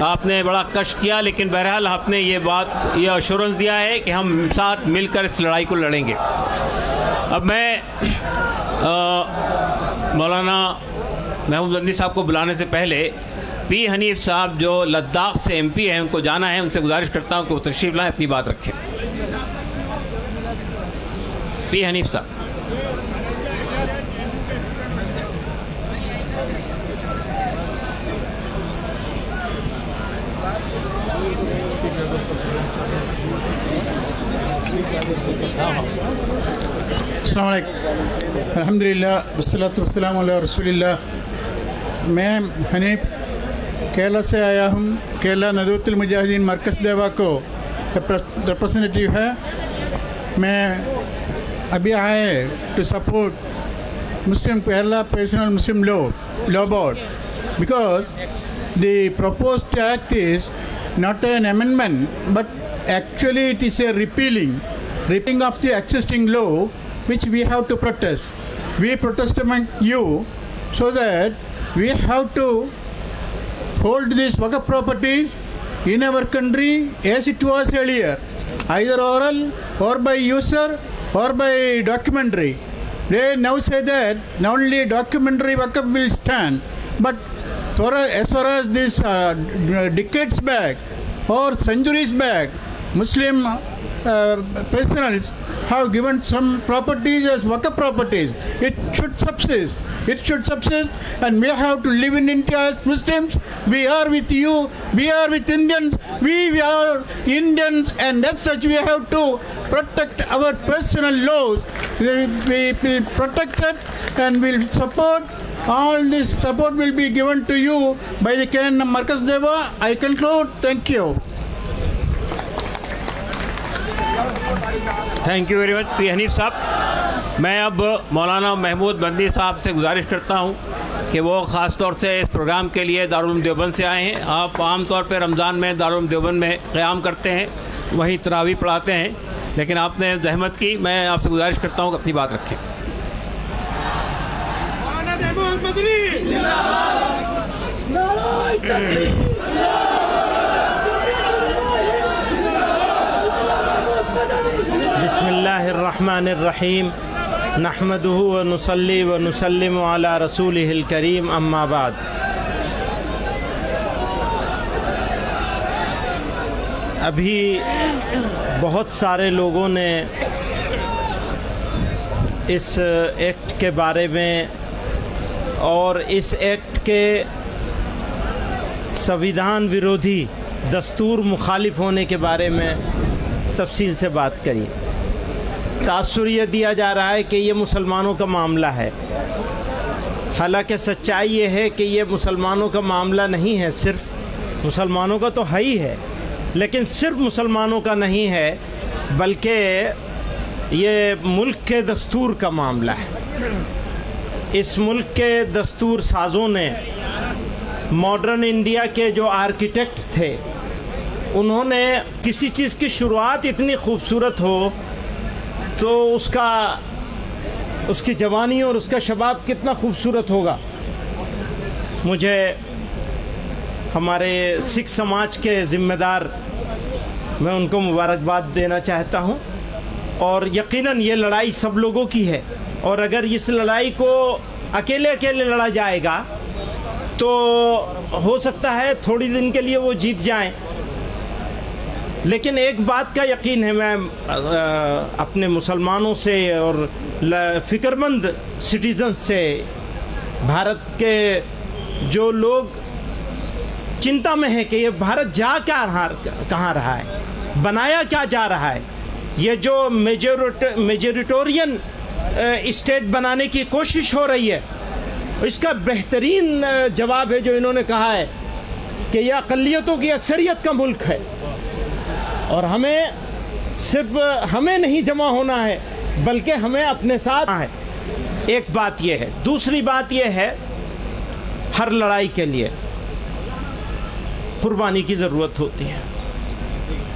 आपने बड़ा कष्ट किया, लेकिन बहरहाल आपने ये अश्योरेंस दिया है कि हम साथ मिलकर इस लड़ाई को लड़ेंगे। अब मैं मौलाना महमूद बंदी साहब को बुलाने से पहले पी हनीफ साहब जो लद्दाख से एमपी हैं, उनको जाना है, उनसे गुजारिश करता हूं कि वो तशरीफ़ लाएं, अपनी बात रखें। पी हनीफ साहब। अल्हम्दुलिल्लाह वस्सलातु वस्सलामु अला रसूलिल्लाह। मैं हनीफ केरला से आया हूँ। केरला नदवतुल मुजाहिदीन मरकज़ देवा को रिप्रेजेंटेटिव है। मैं अभी I to support Muslim Kerala personal Muslim law board because the proposed act is not an amendment but actually it is a repealing of the existing law which we have to protest. We protest among you so that we have to hold these waqf properties in our country as it was earlier, either oral or by user or by documentary. They now say that not only documentary waqf will stand, but as far as this decades back or centuries back, Muslim personals have given some properties as waqf properties. It should subsist. It should subsist, and we have to live in India as Muslims. We are with you. We are with Indians. We are Indians, and as such, we have to protect our personal laws. We will protect it, and will support. All this support will be given to you by the KN Markaz Deva. I conclude. Thank you. Thank you very much P Hanif साहब। मैं अब मौलाना महमूद बंदी साहब से गुजारिश करता हूं कि वो ख़ास तौर से इस प्रोग्राम के लिए दारुल उलूम देवबंद से आए हैं। आप आम तौर पे रमज़ान में दारुल उलूम देवबंद में क़याम करते हैं, वहीं तरावी पढ़ाते हैं, लेकिन आपने जहमत की। मैं आपसे गुजारिश करता हूं कि अपनी बात रखें। बिस्मिल्लाहिर्रहमानिर्रहीम नहमदुहु व नुसल्ली व नुसल्लिमु अला रसूलिहिल करीम अम्मा बाद। अभी बहुत सारे लोगों ने इस एक्ट के बारे में और इस एक्ट के संविधान विरोधी दस्तूर मुखालिफ होने के बारे में तफसील से बात करी। तासुर ये दिया जा रहा है कि ये मुसलमानों का मामला है, हालांकि सच्चाई ये है कि ये मुसलमानों का मामला नहीं है। सिर्फ मुसलमानों का तो है ही है, लेकिन सिर्फ मुसलमानों का नहीं है, बल्कि ये मुल्क के दस्तूर का मामला है। इस मुल्क के दस्तूर साज़ों ने, मॉडर्न इंडिया के जो आर्किटेक्ट थे, उन्होंने किसी चीज़ की शुरुआत इतनी खूबसूरत हो तो उसकी जवानी और उसका शबाब कितना खूबसूरत होगा। मुझे हमारे सिख समाज के ज़िम्मेदार, मैं उनको मुबारकबाद देना चाहता हूँ। और यकीनन ये लड़ाई सब लोगों की है, और अगर इस लड़ाई को अकेले अकेले लड़ा जाएगा तो हो सकता है थोड़ी दिन के लिए वो जीत जाएं। लेकिन एक बात का यकीन है, मैं अपने मुसलमानों से और फ़िक्रमंद सिटीज़न से, भारत के जो लोग चिंता में हैं कि ये भारत जा कहाँ रहा है, बनाया क्या जा रहा है, ये जो मेजोरिटोरियन स्टेट बनाने की कोशिश हो रही है, इसका बेहतरीन जवाब है जो इन्होंने कहा है कि यह अक़लियतों की अक्सरियत का मुल्क है और हमें सिर्फ हमें नहीं जमा होना है, बल्कि हमें अपने साथ है। एक बात यह है। दूसरी बात यह है, हर लड़ाई के लिए कुर्बानी की ज़रूरत होती है।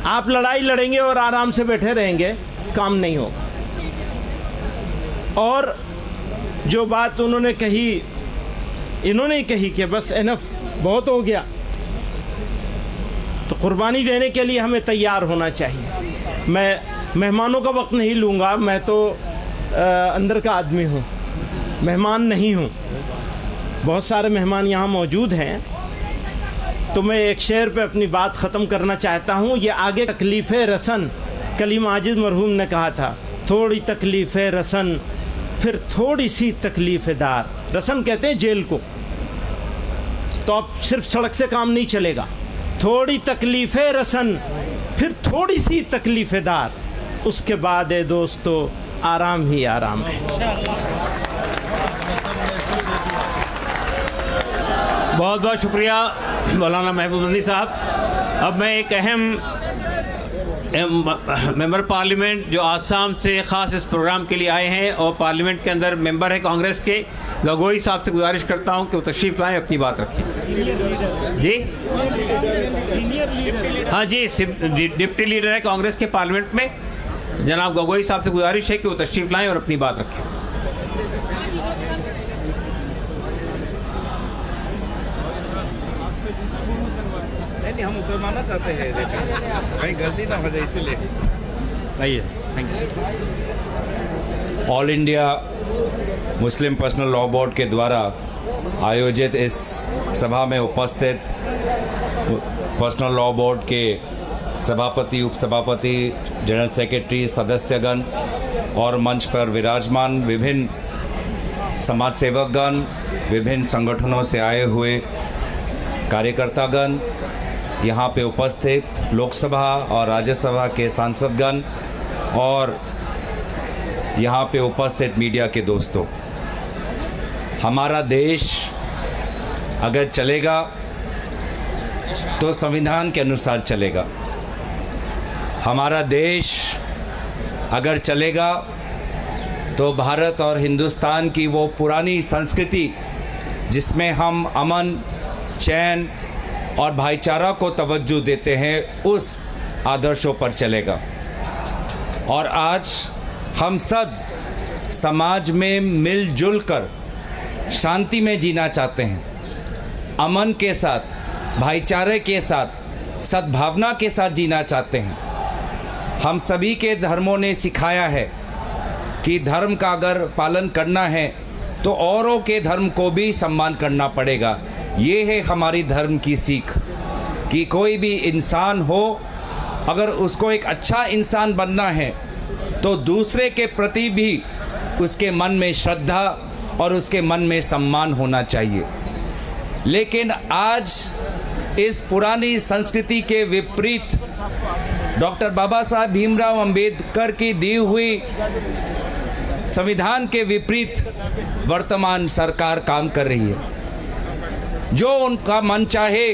आप लड़ाई लड़ेंगे और आराम से बैठे रहेंगे, काम नहीं होगा। और जो बात उन्होंने कही कि बस इनफ, बहुत हो गया, तो कुर्बानी देने के लिए हमें तैयार होना चाहिए। मैं मेहमानों का वक्त नहीं लूँगा, मैं तो अंदर का आदमी हूँ, मेहमान नहीं हूँ। बहुत सारे मेहमान यहाँ मौजूद हैं, तो मैं एक शेर पे अपनी बात ख़त्म करना चाहता हूँ। ये आगे तकलीफ़ रसन, कलीम आजिज़ मरहूम ने कहा था, थोड़ी तकलीफ़ रसन फिर थोड़ी सी तकलीफ़ दार। रसन कहते हैं जेल को। तो अब सिर्फ सड़क से काम नहीं चलेगा, थोड़ी तकलीफ़ रसन फिर थोड़ी सी तकलीफ़ दार, उसके बाद है दोस्तों आराम ही आराम है। बहुत बहुत शुक्रिया मौलाना महबूब अली साहब। अब मैं एक अहम मेंबर पार्लियामेंट जो आसाम से ख़ास इस प्रोग्राम के लिए आए हैं और पार्लियामेंट के अंदर मेंबर है कांग्रेस के, गगोई साहब से गुजारिश करता हूं कि वो तशरीफ़ लाएँ, अपनी बात रखें। जी हाँ जी, डिप्टी लीडर है कांग्रेस के पार्लियामेंट में, जनाब गगोई साहब से गुजारिश है कि वो तशरीफ़ लाएँ और अपनी बात रखें। नहीं, हम उतरवाना चाहते हैं, कहीं गलती ना हो जाए, इसीलिए आइए। Thank you. All India Muslim personal law board के द्वारा आयोजित इस सभा में उपस्थित पर्सनल लॉ बोर्ड के सभापति, उपसभापति, जनरल सेक्रेटरी, सदस्यगण और मंच पर विराजमान विभिन्न समाज सेवकगण, विभिन्न संगठनों से आए हुए कार्यकर्तागण, यहाँ पे उपस्थित लोकसभा और राज्यसभा के सांसदगण और यहाँ पे उपस्थित मीडिया के दोस्तों, हमारा देश अगर चलेगा तो संविधान के अनुसार चलेगा। हमारा देश अगर चलेगा तो भारत और हिंदुस्तान की वो पुरानी संस्कृति जिसमें हम अमन, चैन और भाईचारा को तवज्जो देते हैं, उस आदर्शों पर चलेगा। और आज हम सब समाज में मिलजुल कर शांति में जीना चाहते हैं, अमन के साथ, भाईचारे के साथ, सद्भावना के साथ जीना चाहते हैं। हम सभी के धर्मों ने सिखाया है कि धर्म का अगर पालन करना है तो औरों के धर्म को भी सम्मान करना पड़ेगा। ये है हमारी धर्म की सीख कि कोई भी इंसान हो अगर उसको एक अच्छा इंसान बनना है तो दूसरे के प्रति भी उसके मन में श्रद्धा और उसके मन में सम्मान होना चाहिए। लेकिन आज इस पुरानी संस्कृति के विपरीत डॉक्टर बाबा साहब भीमराव अंबेडकर की दी हुई संविधान के विपरीत वर्तमान सरकार काम कर रही है। जो उनका मन चाहे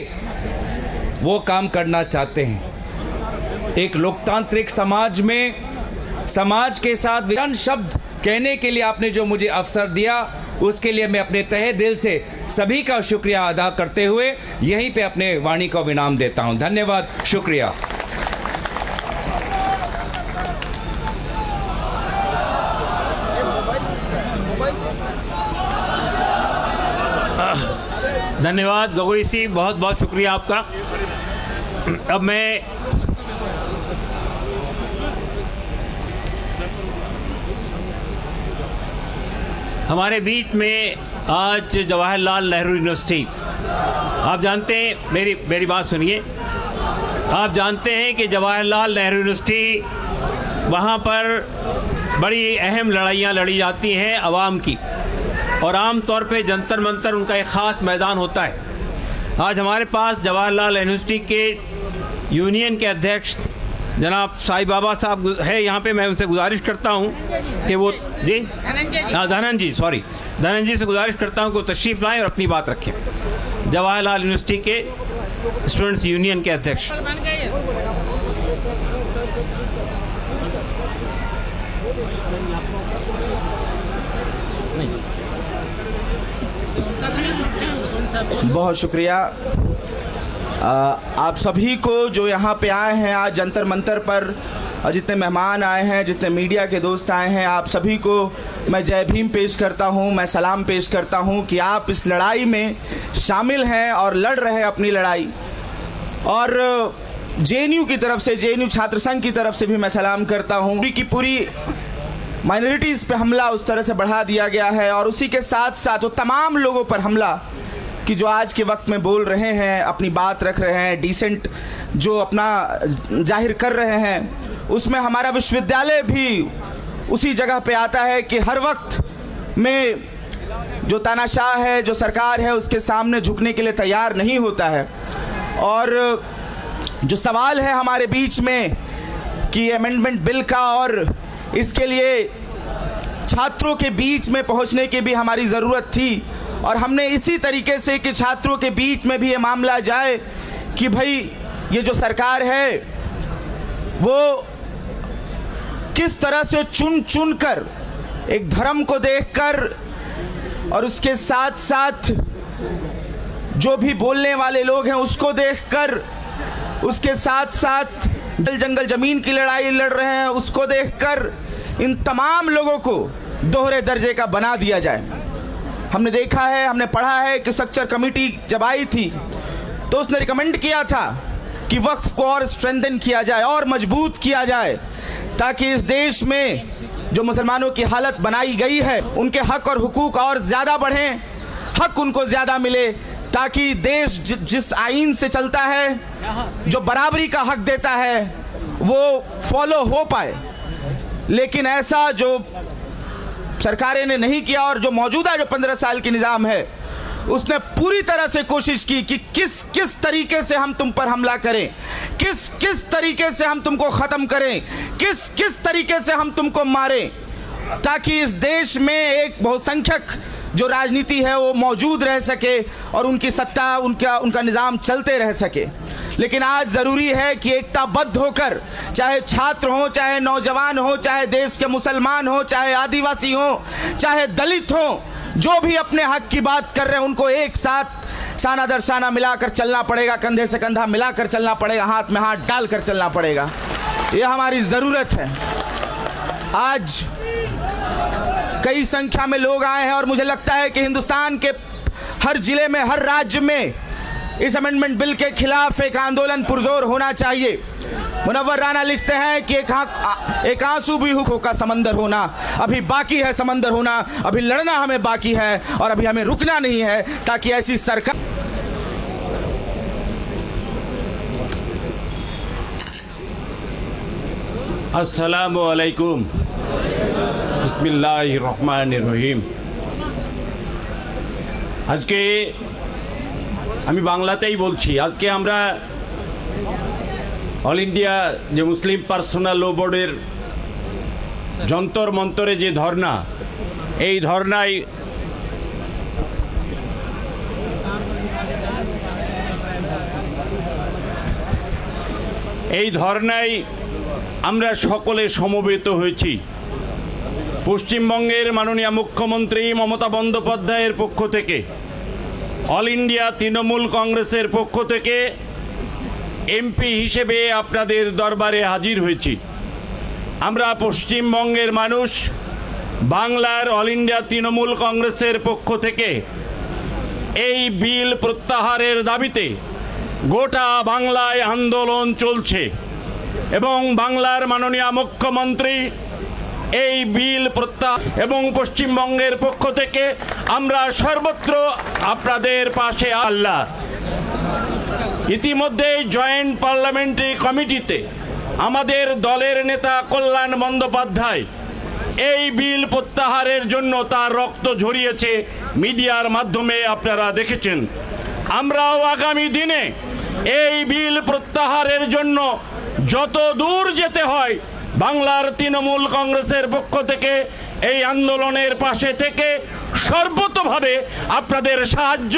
वो काम करना चाहते हैं। एक लोकतांत्रिक समाज में समाज के साथ विरान शब्द कहने के लिए आपने जो मुझे अवसर दिया, उसके लिए मैं अपने तहे दिल से सभी का शुक्रिया अदा करते हुए यहीं पे अपने वाणी को विराम देता हूं। धन्यवाद, शुक्रिया। धन्यवाद गगोई जी, बहुत बहुत शुक्रिया आपका। अब मैं हमारे बीच में आज जवाहरलाल नेहरू यूनिवर्सिटी, आप जानते हैं, मेरी बात सुनिए, आप जानते हैं कि जवाहरलाल नेहरू यूनिवर्सिटी, वहाँ पर बड़ी अहम लड़ाइयाँ लड़ी जाती हैं आवाम की, और आम तौर पे जंतर मंतर उनका एक ख़ास मैदान होता है। आज हमारे पास जवाहरलाल यूनिवर्सिटी के यूनियन के अध्यक्ष जनाब साईं बाबा साहब है यहाँ पे। मैं उनसे गुजारिश करता हूँ कि वो जी धनंजय जी से गुजारिश करता हूँ कि वो तशरीफ़ लाएँ और अपनी बात रखें। जवाहरलाल यूनिवर्सिटी के स्टूडेंट्स यूनियन के अध्यक्ष। बहुत शुक्रिया आप सभी को जो यहाँ पे आए हैं आज जंतर मंतर पर, जितने मेहमान आए हैं, जितने मीडिया के दोस्त आए हैं, आप सभी को मैं जय भीम पेश करता हूँ, मैं सलाम पेश करता हूँ कि आप इस लड़ाई में शामिल हैं और लड़ रहे हैं अपनी लड़ाई। और जेएनयू की तरफ से, जेएनयू छात्र संघ की तरफ से भी मैं सलाम करता हूँ कि पूरी माइनॉरिटीज़ पे हमला उस तरह से बढ़ा दिया गया है, और उसी के साथ साथ वो तमाम लोगों पर हमला कि जो आज के वक्त में बोल रहे हैं, अपनी बात रख रहे हैं, डिसेंट जो अपना जाहिर कर रहे हैं, उसमें हमारा विश्वविद्यालय भी उसी जगह पे आता है कि हर वक्त में जो तानाशाह है, जो सरकार है, उसके सामने झुकने के लिए तैयार नहीं होता है। और जो सवाल है हमारे बीच में कि अमेंडमेंट बिल का, और इसके लिए छात्रों के बीच में पहुंचने की भी हमारी ज़रूरत थी, और हमने इसी तरीके से कि छात्रों के बीच में भी ये मामला जाए कि भाई ये जो सरकार है वो किस तरह से चुन चुन कर एक धर्म को देखकर, और उसके साथ साथ जो भी बोलने वाले लोग हैं उसको देखकर, उसके साथ साथ जल जंगल ज़मीन की लड़ाई लड़ रहे हैं उसको देखकर, इन तमाम लोगों को दोहरे दर्जे का बना दिया जाए। हमने देखा है, हमने पढ़ा है कि स्ट्रक्चर कमेटी जब आई थी तो उसने रिकमेंड किया था कि वक्फ को और स्ट्रेंथन किया जाए और मजबूत किया जाए, ताकि इस देश में जो मुसलमानों की हालत बनाई गई है उनके हक और हुकूक और ज़्यादा बढ़ें, हक उनको ज़्यादा मिले, ताकि देश जिस आइन से चलता है, जो बराबरी का हक देता है, वो फॉलो हो पाए। लेकिन ऐसा जो सरकारें ने नहीं किया, और जो मौजूदा जो 15 साल की निज़ाम है उसने पूरी तरह से कोशिश की कि किस तरीके से हम तुम पर हमला करें, किस तरीके से हम तुमको ख़त्म करें, किस तरीके से हम तुमको मारें, ताकि इस देश में एक बहुसंख्यक जो राजनीति है वो मौजूद रह सके और उनकी सत्ता, उनका निज़ाम चलते रह सके। लेकिन आज ज़रूरी है कि एकताबद्ध होकर, चाहे छात्र हो, चाहे नौजवान हो, चाहे देश के मुसलमान हो, चाहे आदिवासी हो, चाहे दलित हो, जो भी अपने हक की बात कर रहे हैं, उनको एक साथ साना दर साना मिलाकर चलना पड़ेगा, कंधे से कंधा मिलाकर चलना पड़ेगा, हाथ में हाथ डालकर चलना पड़ेगा। ये हमारी ज़रूरत है। आज कई संख्या में लोग आए हैं और मुझे लगता है कि हिंदुस्तान के हर ज़िले में, हर राज्य में इस अमेंडमेंट बिल के खिलाफ एक आंदोलन पुरजोर होना चाहिए। मुनव्वर राना लिखते हैं कि एक आंसू भी हुक्कों का समंदर होना अभी बाकी है, समंदर होना अभी लड़ना हमें बाकी है, और अभी हमें रुकना नहीं है, ताकि ऐसी सरकार আসসালামু আলাইকুম বিসমিল্লাহির রহমানির রহিম। আজকে আমি বাংলাতেই বলছি। আজকে আমরা অল ইন্ডিয়া যে মুসলিম পার্সোনাল ল বোর্ডের যন্তর মন্তরে যে ধর্না, এই ধর্নায় আমরা সকলে সমবেত হয়েছি। পশ্চিমবঙ্গের মাননীয় মুখ্যমন্ত্রী মমতা বন্দ্যোপাধ্যায়ের পক্ষ থেকে, অল ইন্ডিয়া তৃণমূল কংগ্রেসের পক্ষ থেকে এমপি হিসেবে আপনাদের দরবারে হাজির হয়েছি। আমরা পশ্চিমবঙ্গের মানুষ বাংলার অল ইন্ডিয়া তৃণমূল কংগ্রেসের পক্ষ থেকে এই বিল প্রত্যাহারের দাবিতে গোটা বাংলায় আন্দোলন চলছে এবং বাংলার মাননীয় মুখ্যমন্ত্রী এই বিল প্রত্যাহার এবং পশ্চিমবঙ্গের পক্ষ থেকে আমরা সর্বত্র আপনাদের পাশে আল্লাহ। ইতিমধ্যে জয়েন্ট পার্লামেন্টারি কমিটিতে আমাদের দলের নেতা কল্যাণ বন্দ্যোপাধ্যায় এই বিল প্রত্যাহারের জন্য তার রক্ত ঝরিয়েছে, মিডিয়ার মাধ্যমে আপনারা দেখেছেন। আমরাও আগামী দিনে এই বিল প্রত্যাহারের জন্য যত দূর যেতে হয় বাংলার তৃণমূল কংগ্রেসের পক্ষ থেকে এই আন্দোলনের পাশে থেকে সর্বতোভাবে আপনাদের সাহায্য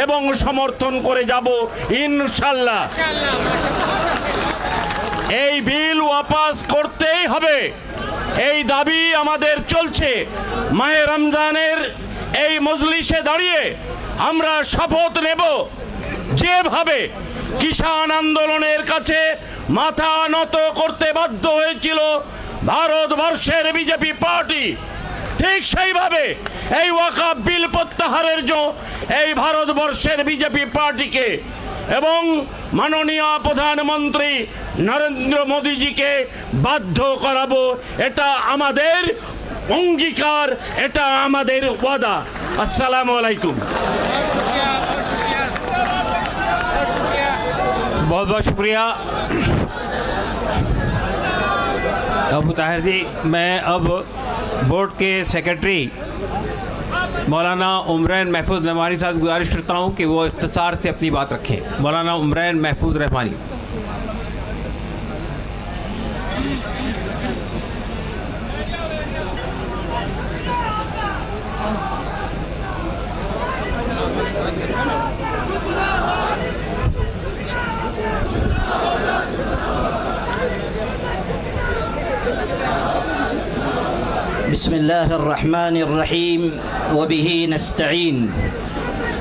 এবং সমর্থন করে যাব ইনশাল্লাহ। এই বিল ওয়াপাস করতেই হবে, এই দাবি আমাদের চলছে। মাহে রমজানের এই মজলিসে দাঁড়িয়ে আমরা শপথ নেব, যেভাবে কিষাণ আন্দোলনের কাছে মাথা নত করতে বাধ্য হয়েছিল ভারতবর্ষের বিজেপি পার্টি, ঠিক সেইভাবে এই ওয়াকফ বিল প্রত্যাহারের জন্য এই ভারতবর্ষের বিজেপি পার্টিকে এবং মাননীয় প্রধানমন্ত্রী নরেন্দ্র মোদীজিকে বাধ্য করাবো। এটা আমাদের অঙ্গীকার, এটা আমাদের ওয়াদা। আসসালামু আলাইকুম। बहुत बहुत शुक्रिया अबू ताहिर जी। मैं अब बोर्ड के सेक्रेटरी मौलाना उमरैन महफूज रहमानी साहब गुजारिश करता हूं कि वो इख्तिसार से अपनी बात रखें। मौलाना उमरैन महफूज रहमानी। बिस्मिल्लाहिर्रहमानिर्रहीम वबिही नस्तईन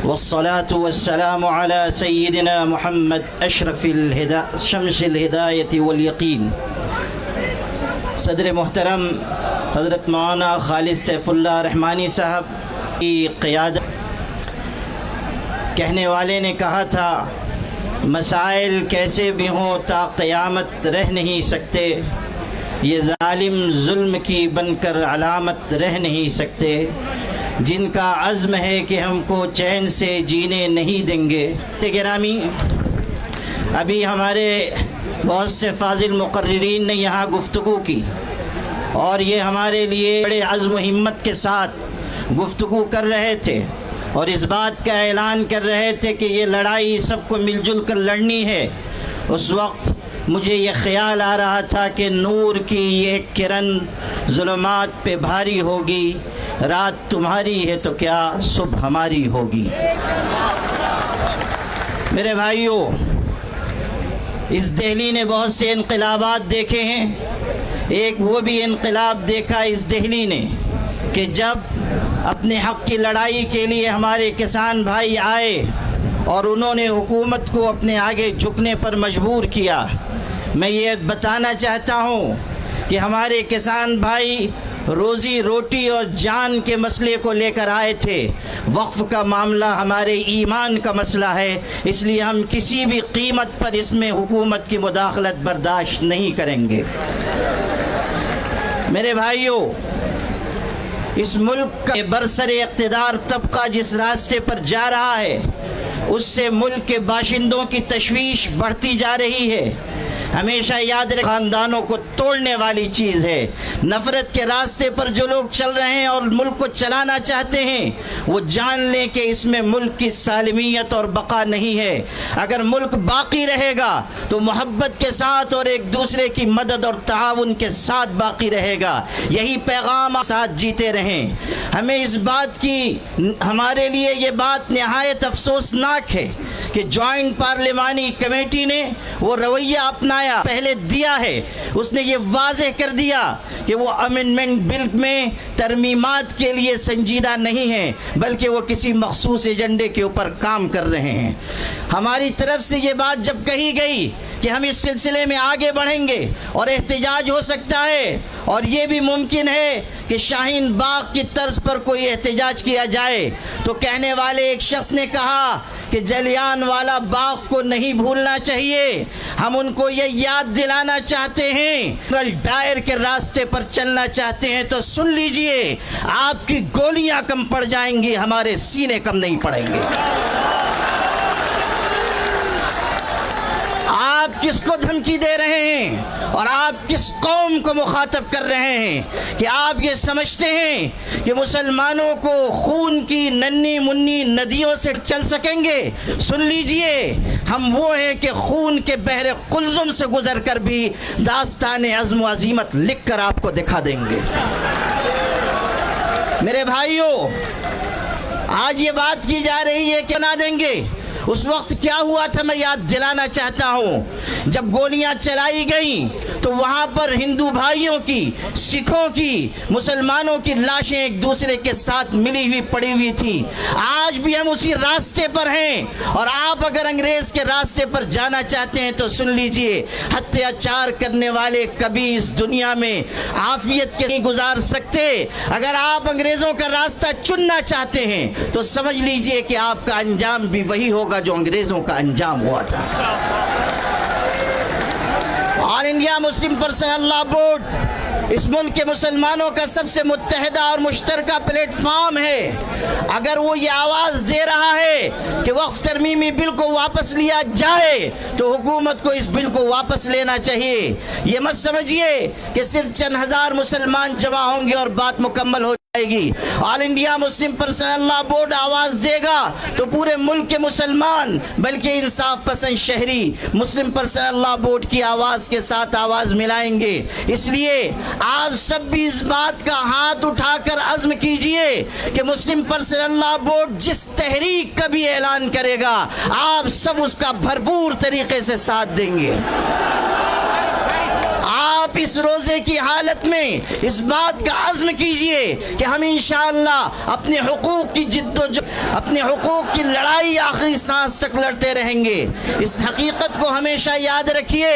वस्सलातु वस्सलामु अला सय्यिदिना मुहम्मद अशरफिल शम्सिल हिदायति वल यकीन। सदर मोहतरम हज़रत मौलाना खालिद सैफुल्लाह रहमानी साहब की क़यादत। कहने वाले ने कहा था, मसाइल कैसे भी हों ता क़यामत रह नहीं सकते, ये जालिम जुल्म की बनकर अलामत रह नहीं सकते, जिनका अज़्म है कि हमको चैन से जीने नहीं देंगे। गिरामी, अभी हमारे बहुत से फाजिल मुक़र्रिरीन ने यहाँ गुफ्तगू की और ये हमारे लिए बड़े अज़्म हिम्मत के साथ गुफ्तगू कर रहे थे और इस बात का ऐलान कर रहे थे कि ये लड़ाई सबको मिलजुल कर लड़नी है। उस वक्त मुझे ये ख्याल आ रहा था कि नूर की ये किरण ज़ुल्मात पे भारी होगी, रात तुम्हारी है तो क्या सुबह हमारी होगी। मेरे भाइयों, इस दिल्ली ने बहुत से इनकलाबात देखे हैं। एक वो भी इनकलाब देखा इस दिल्ली ने कि जब अपने हक़ की लड़ाई के लिए हमारे किसान भाई आए और उन्होंने हुकूमत को अपने आगे झुकने पर मजबूर किया। मैं ये बताना चाहता हूँ कि हमारे किसान भाई रोज़ी रोटी और जान के मसले को लेकर आए थे। वक्फ़ का मामला हमारे ईमान का मसला है, इसलिए हम किसी भी कीमत पर इसमें हुकूमत की मुदाखलत बर्दाश्त नहीं करेंगे। मेरे भाइयों, इस मुल्क का बरसरे इक़्तिदार तबका जिस रास्ते पर जा रहा है उससे मुल्क के बाशिंदों की तशवीश बढ़ती जा रही है। हमेशा याद रखें, खानदानों को तोड़ने वाली चीज़ है। नफरत के रास्ते पर जो लोग चल रहे हैं और मुल्क को चलाना चाहते हैं, वो जान लें कि इसमें मुल्क की सालमियत और बका नहीं है। अगर मुल्क बाकी रहेगा तो मोहब्बत के साथ और एक दूसरे की मदद और ताउन के साथ बाकी रहेगा। यही पैगाम साथ जीते रहें। हमें इस बात की, हमारे लिए ये बात निहायत अफसोसनाक है कि जॉइंट पार्लिमानी कमेटी ने वो रवैया अपनाया, पहले दिया है। उसने ये वाज़ेह कर दिया कि वो अमेंडमेंट बिल में तरमीमात के लिए संजीदा नहीं है, बल्कि वो किसी मखसूस एजेंडे के ऊपर काम कर रहे हैं। हमारी तरफ से ये बात जब कही गई कि हम इस सिलसिले में आगे बढ़ेंगे और एहतजाज हो सकता है, और ये भी मुमकिन है कि शाहीन बाग की तर्ज पर कोई एहतजाज किया जाए, तो कहने वाले एक शख्स ने कहा कि जलियांवाला बाग को नहीं भूलना चाहिए। हम उनको ये याद दिलाना चाहते हैं, डायर के रास्ते पर चलना चाहते हैं तो सुन लीजिए, आपकी गोलियां कम पड़ जाएंगी, हमारे सीने कम नहीं पड़ेंगे। आप किसको धमकी दे रहे हैं और आप किस कौम को मुखातब कर रहे हैं कि आप ये समझते हैं कि मुसलमानों को खून की नन्ही मुन्नी नदियों से चल सकेंगे? सुन लीजिए, हम वो हैं कि खून के बहरे कुल्जुम से गुजर कर भी दास्तान अज़्म व अज़ीमत लिख कर आपको दिखा देंगे। मेरे भाइयों, आज ये बात की जा रही है कि ना देंगे। उस वक्त क्या हुआ था मैं याद दिलाना चाहता हूँ। जब गोलियां चलाई गईं तो वहाँ पर हिंदू भाइयों की, सिखों की, मुसलमानों की लाशें एक दूसरे के साथ मिली हुई पड़ी हुई थी। आज भी हम उसी रास्ते पर हैं, और आप अगर अंग्रेज़ के रास्ते पर जाना चाहते हैं तो सुन लीजिए, अत्याचार करने वाले कभी इस दुनिया में आफियत के नहीं गुजार सकते। अगर आप अंग्रेज़ों का रास्ता चुनना चाहते हैं तो समझ लीजिए कि आपका अंजाम भी वही होगा जो अंग्रेज़ों का अंजाम हुआ था। All India Muslim personal law board इस मुल्क के मुसलमानों का सबसे मुत्तहिदा और मुश्तरका प्लेटफॉर्म है। अगर वो ये आवाज़ दे रहा है कि वक्फ तरमीमी बिल को वापस लिया जाए तो हुकूमत को इस बिल को वापस लेना चाहिए। ये मत समझिए कि सिर्फ चंद हज़ार मुसलमान जमा होंगे और बात मुकम्मल हो जाएगी। All India Muslim personal law board आवाज़ देगा तो पूरे मुल्क के मुसलमान, बल्कि इंसाफ पसंद शहरी मुस्लिम पर्सनल लॉ बोर्ड की आवाज़ के साथ आवाज़ मिलाएंगे। इसलिए आप सब भी इस बात का हाथ उठाकर अज़्म कीजिए कि मुस्लिम पर्सनल लॉ बोर्ड जिस तहरीक का भी ऐलान करेगा, आप सब उसका भरपूर तरीके से साथ देंगे। आप इस रोज़े की हालत में इस बात का अज़्म कीजिए कि हम इंशाअल्लाह अपने हुकूक की जिद्दोजहद, अपने हुकूक की लड़ाई आखिरी सांस तक लड़ते रहेंगे। इस हकीकत को हमेशा याद रखिए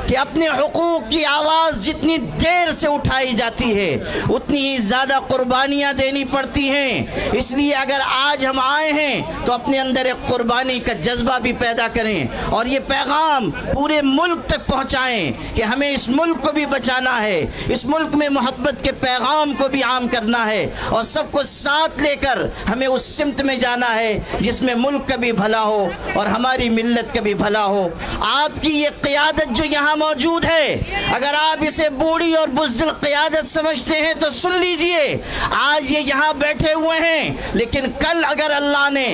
कि अपने हुकूक की आवाज़ जितनी देर से उठाई जाती है उतनी ही ज़्यादा कुर्बानियाँ देनी पड़ती हैं। इसलिए अगर आज हम आए हैं तो अपने अंदर एक कुर्बानी का जज्बा भी पैदा करें और ये पैगाम पूरे मुल्क तक पहुँचाएँ कि हमें इस मुल्क को भी बचाना है, इस मुल्क में मोहब्बत के पैगाम को भी आम करना है, और सबको साथ लेकर हमें उस सिमत में जाना है जिसमें मुल्क का भी भला हो और हमारी मिल्लत का भी भला हो। आपकी ये क़ियादत जो यहाँ मौजूद है, अगर आप इसे बूढ़ी और बुज़दिल क़ियादत समझते हैं तो सुन लीजिए, आज ये यहाँ बैठे हुए हैं, लेकिन कल अगर अल्लाह ने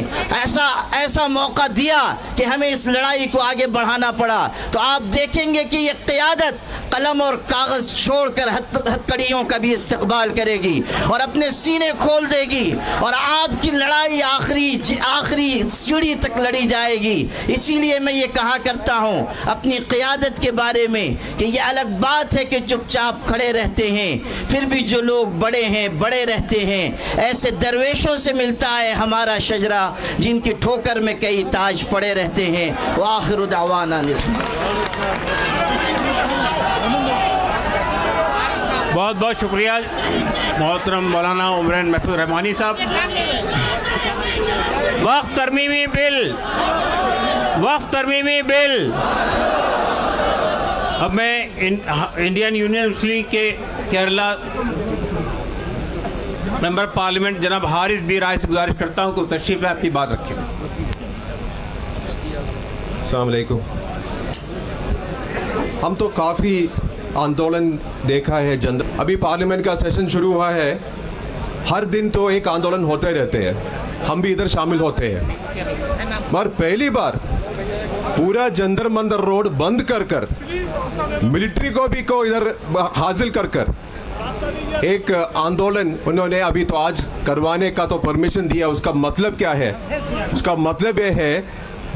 ऐसा मौका दिया कि हमें इस लड़ाई को आगे बढ़ाना पड़ा तो आप देखेंगे कि ये क़ियादत कलम और कागज़ छोड़कर हथकड़ियों का भी इस्तेमाल करेगी और अपने सीने खोल देगी और आपकी लड़ाई आखिरी सीढ़ी तक लड़ी जाएगी। इसीलिए मैं ये कहा करता हूँ अपनी क़ियादत के बारे में कि ये अलग बात है कि चुपचाप खड़े रहते हैं, फिर भी जो लोग बड़े हैं बड़े रहते हैं। ऐसे दरवेशों से मिलता है हमारा शजरा जिनकी ठोकर में कई ताज पड़े रहते हैं। व आखिरु दावाना बहुत बहुत शुक्रिया मोहतरम मौलाना उमरान महफूज रहमानी साहब। वक्फ तरमीमी बिल अब मैं इंडियन यूनियन मुस्लिम लीग के केरला मेंबर पार्लियामेंट जनाब हारिस बी राय से गुजारिश करता हूं कि तशरीफ में अपनी बात रखें। अस्सलाम वालेकुम। हम तो काफ़ी आंदोलन देखा है अभी पार्लियामेंट का सेशन शुरू हुआ है, हर दिन तो एक आंदोलन होते रहते हैं, हम भी इधर शामिल होते हैं, मगर पहली बार पूरा जंतर मंतर रोड बंद कर मिलिट्री को भी इधर हाजिर कर एक आंदोलन उन्होंने अभी तो आज करवाने का तो परमिशन दिया। उसका मतलब क्या है? उसका मतलब ये है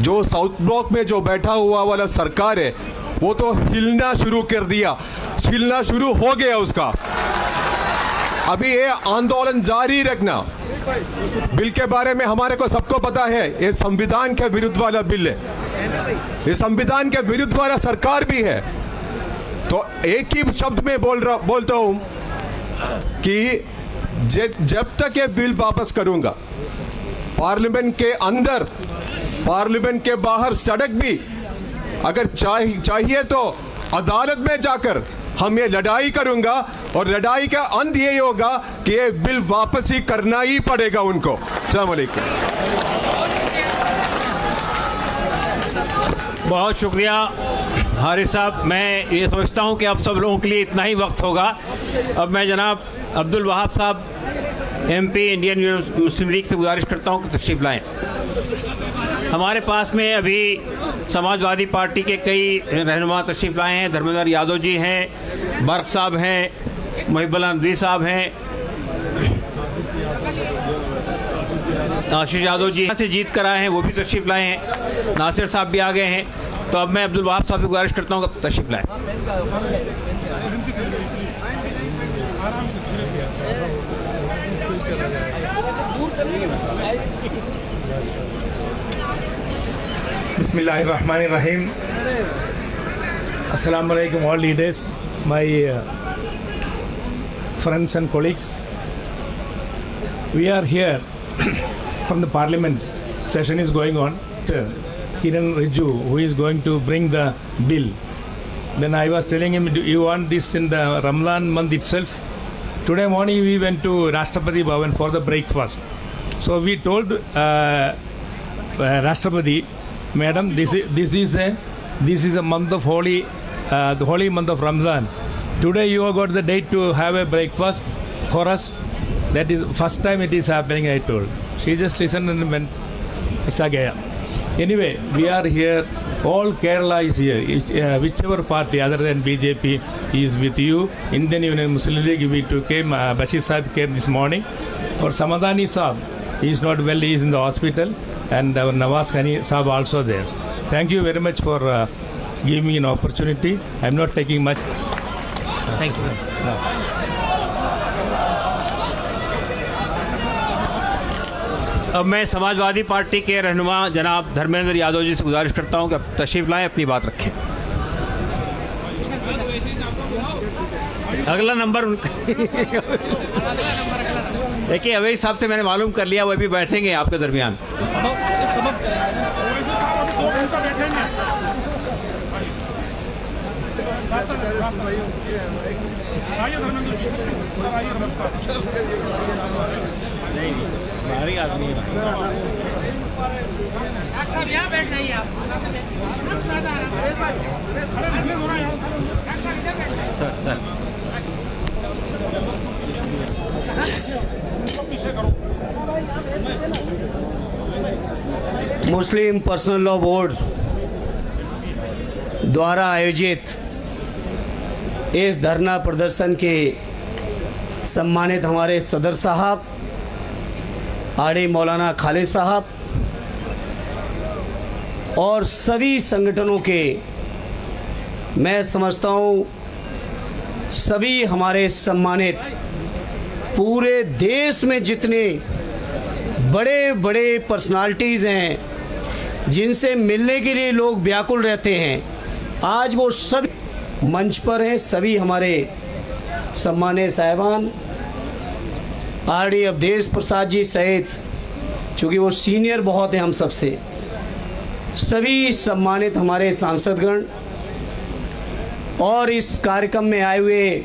जो साउथ ब्लॉक में जो बैठा हुआ वाला सरकार है वो तो हिलना शुरू कर दिया, हिलना शुरू हो गया उसका। अभी ये आंदोलन जारी रखना। बिल के बारे में हमारे को सबको पता है, ये संविधान के विरुद्ध वाला बिल है, ये संविधान के विरुद्ध वाला सरकार भी है। तो एक ही शब्द में बोलता हूं कि जब तक ये बिल वापस करूंगा, पार्लियामेंट के अंदर, पार्लियामेंट के बाहर, सड़क भी अगर चाहिए तो अदालत में जाकर हम ये लड़ाई करूंगा, और लड़ाई का अंत यही होगा कि ये बिल वापस ही करना ही पड़ेगा उनको। अस्सलाम वालेकुम। बहुत शुक्रिया हारिस साहब। मैं ये समझता हूँ कि अब सब लोगों के लिए इतना ही वक्त होगा। अब मैं जनाब अब्दुल वहाब साहब MP इंडियन यूनियन मुस्लिम लीग से गुजारिश करता हूँ कि तशरीफ़ लाएँ। हमारे पास में अभी समाजवादी पार्टी के कई रहनुमा तशरीफ़ लाए हैं। धर्मेंद्र यादव जी हैं, बर्क साहब हैं, मुहिबुल्लाह नदवी साहब हैं, आशीष यादव जी से जीत कर आए हैं, वो भी तशरीफ़ लाए हैं, नासिर साहब भी आ गए हैं। तो अब मैं अब्दुल वहाब साहब से गुजारिश करता हूँ कि तशरीफ़ लाएँ। Bismillahirrahmanirrahim. Assalamu alaikum all leaders, my friends and colleagues. We are here from the parliament. Session is going on. Kiran Rijiju, who is going to bring the bill. Then I was telling him, do you want this in the Ramadan month itself? Today morning we went to Rashtrapati Bhavan for the breakfast. So we told Rashtrapati, Madam, this is a month of holy, the holy month of Ramadan. Today you have got the date to have a breakfast for us. That is first time it is happening, I told. She just listened and went. Anyway, we are here. All Kerala is here. Whichever party other than BJP is with you. Indian Union Muslim League, we came. Bashir Saab came this morning. Or Samadani Saab, he is not well. He is in the hospital. And our Nawaz Khani Saab also there. Thank you very much for giving me an opportunity. I am not taking much. Thank you. अब मैं Samajwadi party के रहनुमा जनाब धर्मेंद्र यादव जी से गुजारिश करता हूं कि अब तशरीफ़ लाएं, अपनी बात रखें। अगला नंबर देखिए, अवैध साहब से मैंने मालूम कर लिया, वो भी बैठेंगे आपके दरमियान। भारी आदमी है। मुस्लिम पर्सनल लॉ बोर्ड द्वारा आयोजित इस धरना प्रदर्शन के सम्मानित हमारे सदर साहब आड़ी मौलाना खालिद साहब और सभी संगठनों के, मैं समझता हूँ सभी हमारे सम्मानित पूरे देश में जितने बड़े बड़े पर्सनालिटीज़ हैं जिनसे मिलने के लिए लोग व्याकुल रहते हैं, आज वो सब मंच पर हैं। सभी हमारे सम्मानित साहिबान आरडी अवधेश प्रसाद जी सहित, चूँकि वो सीनियर बहुत हैं हम सबसे, सभी सम्मानित हमारे सांसदगण और इस कार्यक्रम में आए हुए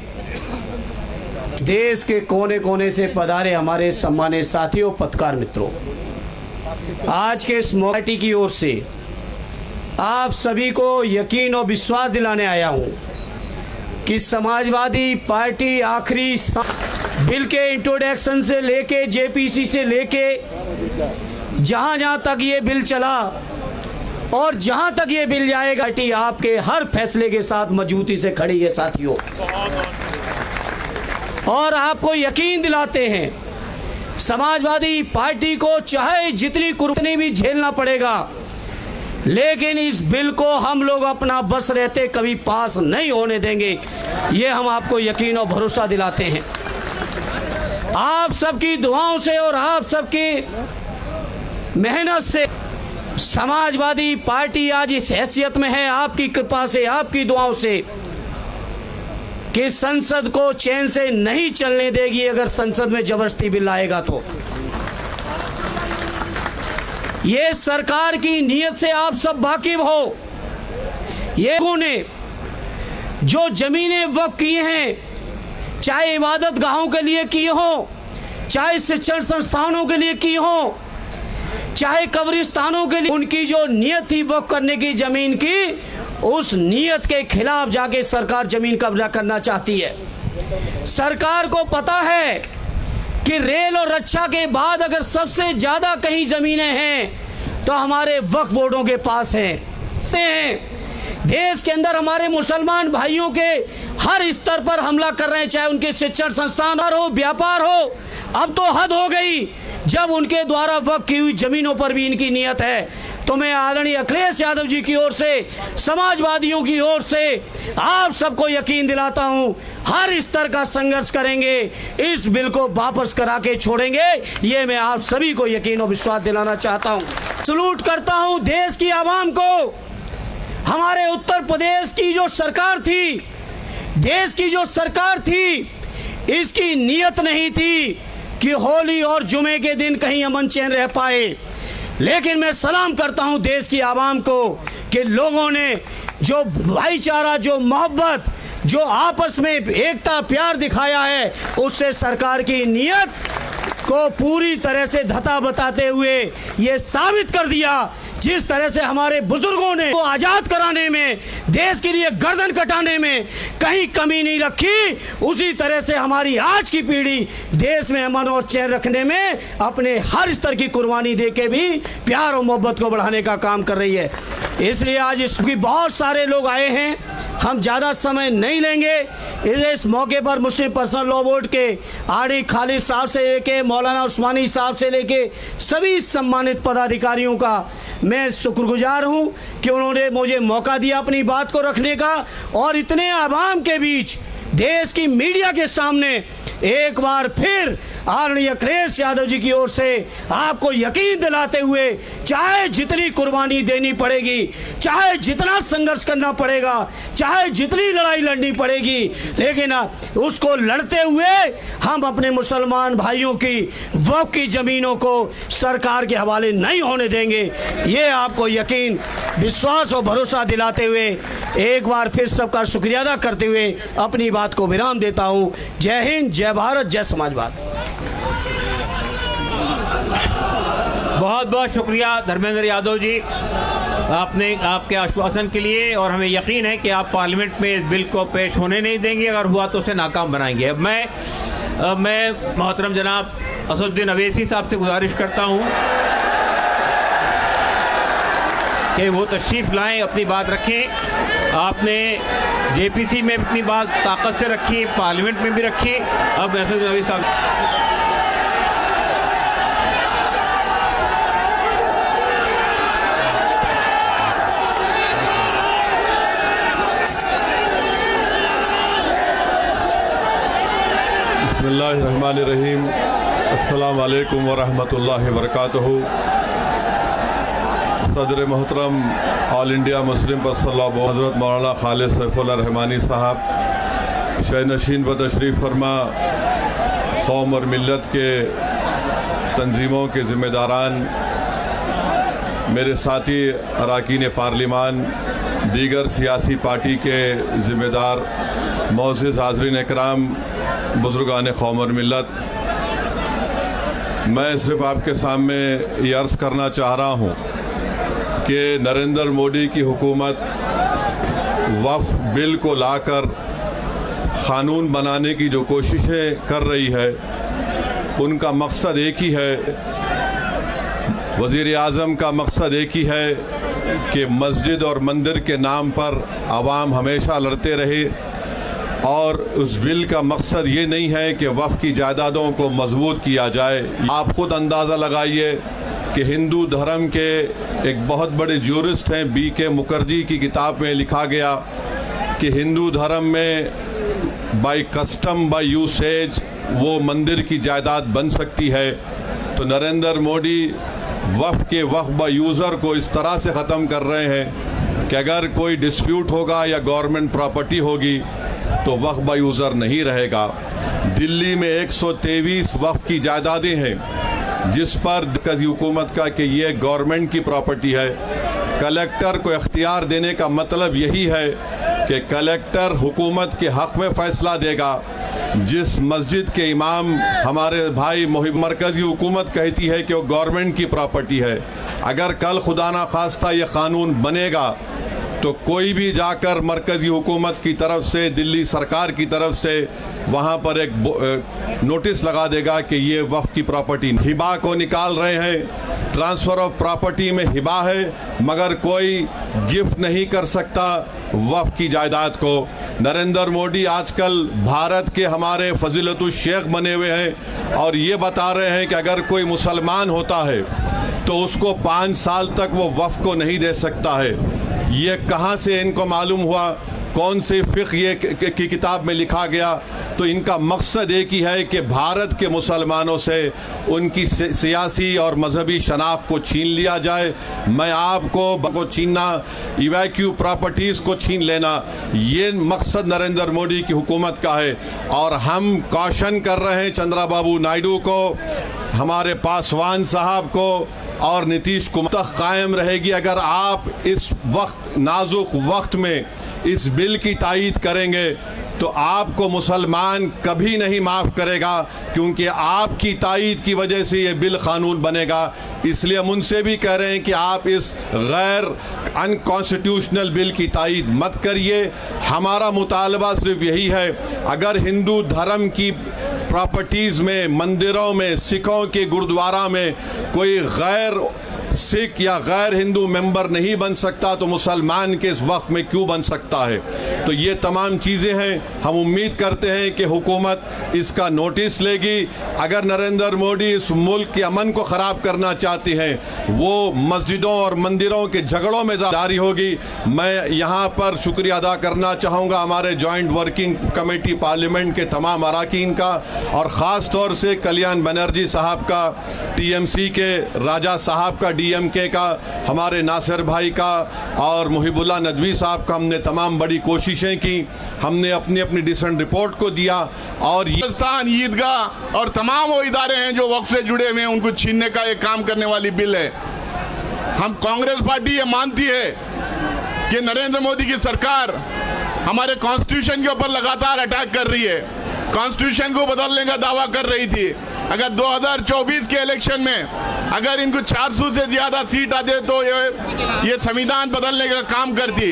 देश के कोने कोने से पधारे हमारे सम्मानित साथियों, पत्रकार मित्रों, आज के इस मोबाइटी की ओर से आप सभी को यकीन और विश्वास दिलाने आया हूँ कि समाजवादी पार्टी आखिरी बिल के इंट्रोडक्शन से लेके जेपीसी से लेके जहाँ तक ये बिल चला और जहाँ तक ये बिल जाएगा, पार्टी आपके हर फैसले के साथ मजबूती से खड़ी है साथियों। और आपको यकीन दिलाते हैं समाजवादी पार्टी को चाहे जितनी कुर्बानी भी झेलना पड़ेगा, लेकिन इस बिल को हम लोग अपना बस रहते कभी पास नहीं होने देंगे। ये हम आपको यकीन और भरोसा दिलाते हैं। आप सबकी दुआओं से और आप सबकी मेहनत से समाजवादी पार्टी आज इस हैसियत में है, आपकी कृपा से, आपकी दुआओं से, कि संसद को चैन से नहीं चलने देगी। अगर संसद में जबरदस्ती बिल आएगा तो ये सरकार की नीयत से आप सब वाकिफ हो। ये लोगों ने जो जमीनें वक्फ की हैं, चाहे इबादत गाहों के लिए की हो, चाहे शिक्षण संस्थानों के लिए की हो, चाहे कब्रिस्तानों के लिए, उनकी जो नीयत थी वक्फ करने की जमीन की, उस नीयत के खिलाफ जाके सरकार जमीन कब्जा करना चाहती है। सरकार को पता है कि रेल और रक्षा के बाद अगर सबसे ज़्यादा कहीं ज़मीनें हैं तो हमारे वक्फ बोर्डों के पास हैं। देश के अंदर हमारे मुसलमान भाइयों के हर स्तर पर हमला कर रहे हैं, चाहे उनके शिक्षण संस्थान हो, व्यापार हो। अब तो हद हो गई जब उनके द्वारा वक्फ की हुई ज़मीनों पर भी इनकी नीयत है। तो मैं आदरणीय अखिलेश यादव जी की ओर से, समाजवादियों की ओर से आप सबको यकीन दिलाता हूं, हर स्तर का संघर्ष करेंगे, इस बिल को वापस करा के छोड़ेंगे। ये मैं आप सभी को यकीन और विश्वास दिलाना चाहता हूं। सलूट करता हूं देश की आवाम को। हमारे उत्तर प्रदेश की जो सरकार थी, देश की जो सरकार थी, इसकी नीयत नहीं थी कि होली और जुमे के दिन कहीं अमन चैन रह पाए। लेकिन मैं सलाम करता हूं देश की आवाम को कि लोगों ने जो भाईचारा, जो मोहब्बत, जो आपस में एकता प्यार दिखाया है, उससे सरकार की नीयत को पूरी तरह से धता बताते हुए ये साबित कर दिया। जिस तरह से हमारे बुजुर्गों ने को आज़ाद कराने में, देश के लिए गर्दन कटाने में कहीं कमी नहीं रखी, उसी तरह से हमारी आज की पीढ़ी देश में अमन और चैन रखने में अपने हर स्तर की कुर्बानी देके भी प्यार और मोहब्बत को बढ़ाने का काम कर रही है। इसलिए आज इसकी बहुत सारे लोग आए हैं, हम ज़्यादा समय नहीं लेंगे। इस मौके पर मुस्लिम पर्सनल लॉ बोर्ड के आड़ी खालिद साहब से लेके मौलाना उस्मानी साहब से लेके सभी सम्मानित पदाधिकारियों का मैं शुक्रगुजार हूं कि उन्होंने मुझे मौका दिया अपनी बात को रखने का, और इतने आवाम के बीच देश की मीडिया के सामने एक बार फिर आदरणीय अखिलेश यादव जी की ओर से आपको यकीन दिलाते हुए, चाहे जितनी कुर्बानी देनी पड़ेगी, चाहे जितना संघर्ष करना पड़ेगा, चाहे जितनी लड़ाई लड़नी पड़ेगी, लेकिन उसको लड़ते हुए हम अपने मुसलमान भाइयों की वक्फ की ज़मीनों को सरकार के हवाले नहीं होने देंगे। ये आपको यकीन, विश्वास और भरोसा दिलाते हुए एक बार फिर सबका शुक्रिया अदा करते हुए अपनी बात को विराम देता हूँ। जय हिंद, जय भारत, जय समाजवाद। बहुत बहुत शुक्रिया धर्मेंद्र यादव जी, आपने आपके आश्वासन के लिए, और हमें यकीन है कि आप पार्लियामेंट में इस बिल को पेश होने नहीं देंगे, अगर हुआ तो उसे नाकाम बनाएंगे। अब मैं मोहतरम जनाब असदुद्दीन अवैसी साहब से गुजारिश करता हूँ कि वो तशरीफ़ लाएं, अपनी बात रखें। आपने जेपीसी में अपनी बात ताकत से रखी, पार्लियामेंट में भी रखी। अब असदुद्दीन अवैसी साहब। बिस्मिल्लाहिर्रहमानिर्रहीम। अस्सलाम वालेकुम वरहमतुल्लाहि वबरकातुहू। सदर मोहतरम all India Muslim personal law board हज़रत मौलाना खालिद सैफुल्लाह रहमानी साहब, शहनशीन व तशरीफ़ फरमा कौम और मिलत के तंजीमों के ज़िम्मेदारान, मेरे साथी अरकान पार्लिमान, दीगर सियासी पार्टी के ज़िम्मेदार, मोअज़्ज़िज़ हाज़रीन इकराम, बुज़ुर्गान कौम और मिलत, मैं सिर्फ़ आपके सामने ये अर्ज़ करना चाह रहा हूँ कि नरेंद्र मोदी की हुकूमत वक्फ बिल को लाकर क़ानून बनाने की जो कोशिशें कर रही है उनका मकसद एक ही है। वज़ीर आज़म का मकसद एक ही है कि मस्जिद और मंदिर के नाम पर आवाम हमेशा लड़ते रहे, और उस बिल का मकसद ये नहीं है कि वक्फ की जायदादों को मजबूत किया जाए। आप खुद अंदाज़ा लगाइए कि हिंदू धर्म के एक बहुत बड़े ज्यूरिस्ट हैं BK मुखर्जी की किताब में लिखा गया कि हिंदू धर्म में बाय कस्टम बाय यूसेज वो मंदिर की जायदाद बन सकती है। तो नरेंद्र मोदी वक्फ के वक्फ बाय यूज़र को इस तरह से ख़त्म कर रहे हैं कि अगर कोई डिस्प्यूट होगा या गवर्नमेंट प्रॉपर्टी होगी तो वक्फ बाय यूज़र नहीं रहेगा। दिल्ली में 123 वक्फ की जायदादें हैं जिस पर मरकज़ी हुकूमत का कि ये गवर्नमेंट की प्रॉपर्टी है। कलेक्टर को इख्तियार देने का मतलब यही है कि कलेक्टर हुकूमत के हक़ में फ़ैसला देगा। जिस मस्जिद के इमाम हमारे भाई मरकज़ी हुकूमत कहती है कि वो गवर्नमेंट की प्रॉपर्टी है, अगर कल खुदा ना खास्ता ये क़ानून बनेगा तो कोई भी जाकर मरकज़ी हुकूमत की तरफ से, दिल्ली सरकार की तरफ से वहाँ पर एक नोटिस लगा देगा कि ये वक्फ की प्रॉपर्टी। हिबा को निकाल रहे हैं, ट्रांसफ़र ऑफ प्रॉपर्टी में हिबा है मगर कोई गिफ्ट नहीं कर सकता वक्फ की जायदाद को। नरेंद्र मोदी आजकल भारत के हमारे फजीलतुल शेख बने हुए हैं और ये बता रहे हैं कि अगर कोई मुसलमान होता है तो उसको 5 साल तक वो वक्फ को नहीं दे सकता है। ये कहाँ से इनको मालूम हुआ, कौन से फ़िक़्ह ये की किताब में लिखा गया? तो इनका मकसद एक ही है कि भारत के मुसलमानों से उनकी सियासी और मजहबी शनाख्त को छीन लिया जाए। मैं आपको छीनना, इवैक्यू प्रॉपर्टीज़ को छीन लेना, ये मकसद नरेंद्र मोदी की हुकूमत का है। और हम कॉशन कर रहे हैं चंद्रबाबू नायडू को, हमारे पासवान साहब को और नीतीश कुमार तक कायम रहेगी अगर आप इस वक्त नाजुक वक्त में इस बिल की तायीद करेंगे तो आपको मुसलमान कभी नहीं माफ़ करेगा, क्योंकि आपकी तायीद की वजह से ये बिल क़ानून बनेगा। इसलिए हम उनसे भी कह रहे हैं कि आप इस गैर अनकॉन्स्टिट्यूशनल बिल की तायीद मत करिए। हमारा मुतालबा सिर्फ यही है, अगर हिंदू धर्म की प्रॉपर्टीज़ में, मंदिरों में, सिखों के गुरुद्वारा में कोई गैर सिख या गैर हिंदू मेंबर नहीं बन सकता तो मुसलमान के इस वक्त में क्यों बन सकता है? तो ये तमाम चीज़ें हैं। हम उम्मीद करते हैं कि हुकूमत इसका नोटिस लेगी। अगर नरेंद्र मोदी इस मुल्क के अमन को ख़राब करना चाहते हैं, वो मस्जिदों और मंदिरों के झगड़ों में जारी होगी। मैं यहाँ पर शुक्रिया अदा करना चाहूँगा हमारे जॉइंट वर्किंग कमेटी पार्लियामेंट के तमाम अरकान का, और ख़ास तौर से कल्याण बनर्जी साहब का, TMC के राजा साहब का, DMK का, हमारे नासिर भाई का और मुहिबुल्लाह नदवी साहब का। हमने तमाम बड़ी कोशिशें की, हमने अपनी अपनी डिसेंट रिपोर्ट को दिया। और ईदगाह और तमाम वो इदारे हैं जो वक्फ से जुड़े हुए हैं, उनको छीनने का एक काम करने वाली बिल है। हम कांग्रेस पार्टी ये मानती है कि नरेंद्र मोदी की सरकार हमारे कॉन्स्टिट्यूशन के ऊपर लगातार अटैक कर रही है, कॉन्स्टिट्यूशन को बदलने का दावा कर रही थी। अगर 2024 के इलेक्शन में अगर इनको 400 से ज़्यादा सीट आते तो ये संविधान बदलने का काम करती,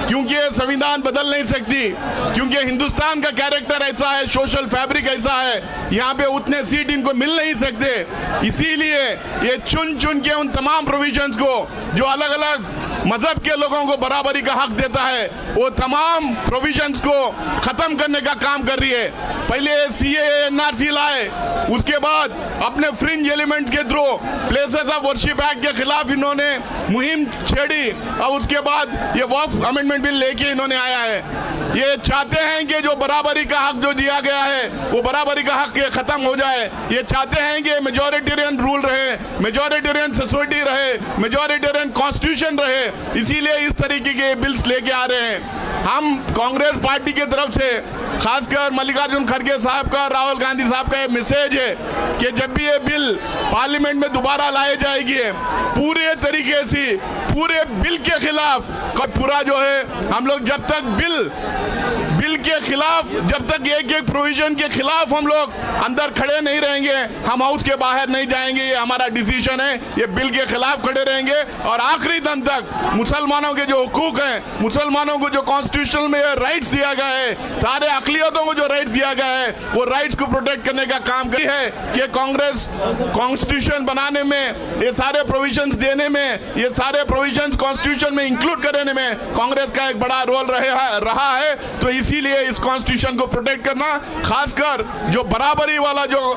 क्योंकि ये संविधान बदल नहीं सकती, क्योंकि हिंदुस्तान का कैरेक्टर ऐसा है, सोशल फैब्रिक ऐसा है, यहाँ पे उतने सीट इनको मिल नहीं सकते। इसीलिए ये चुन चुन के उन तमाम प्रोविजंस को जो अलग अलग मजहब के लोगों को बराबरी का हक देता है, वो तमाम प्रोविजंस को ख़त्म करने का काम कर रही है। पहले CAA NRC लाए, उसके बाद अपने फ्रिंज एलिमेंट्स के through places of worship act के खिलाफ इन्होंने मुहिम छेड़ी, और उसके बाद ये वक्फ अमेंडमेंट बिल लेके इन्होंने आया है। ये चाहते हैं कि जो बराबरी का हक जो दिया गया है वो बराबरी का हक ख़त्म हो जाए। ये चाहते हैं कि मेजॉरिटेरियन रूल रहे, मेजॉरिटेरियन सोसाइटी रहे, मेजॉरिटेरियन कॉन्स्टिट्यूशन रहे, इसीलिए इस तरीके के बिल्स लेके आ रहे हैं। हम कांग्रेस पार्टी की तरफ से खासकर मल्लिकार्जुन खड़गे साहब का, राहुल गांधी साहब का ये मैसेज है कि जब भी ये बिल पार्लियामेंट में दोबारा लाई जाएगी, पूरे तरीके से पूरे बिल के खिलाफ पूरा जो है हम लोग जब तक बिल बिल के खिलाफ, जब तक एक एक प्रोविजन के खिलाफ हम लोग अंदर खड़े नहीं रहेंगे, हम हाउस के बाहर नहीं जाएंगे। ये हमारा डिसीजन है, ये बिल के खिलाफ खड़े रहेंगे और आखिरी दम तक मुसलमानों के जो हुकूक हैं, मुसलमानों को जो कॉन्स्टिट्यूशन में राइट्स दिया गया है, सारे अक़लियतों को जो राइट्स दिया गया है, वो राइट्स को प्रोटेक्ट करने का काम करी है कि कांग्रेस कॉन्स्टिट्यूशन बनाने में, ये सारे प्रोविजंस देने में, ये सारे प्रोविजंस कॉन्स्टिट्यूशन में इंक्लूड करने में कांग्रेस का एक बड़ा रोल रहा है। तो इसीलिए इस कॉन्स्टिट्यूशन को प्रोटेक्ट करना, खासकर जो बराबरी वाला जो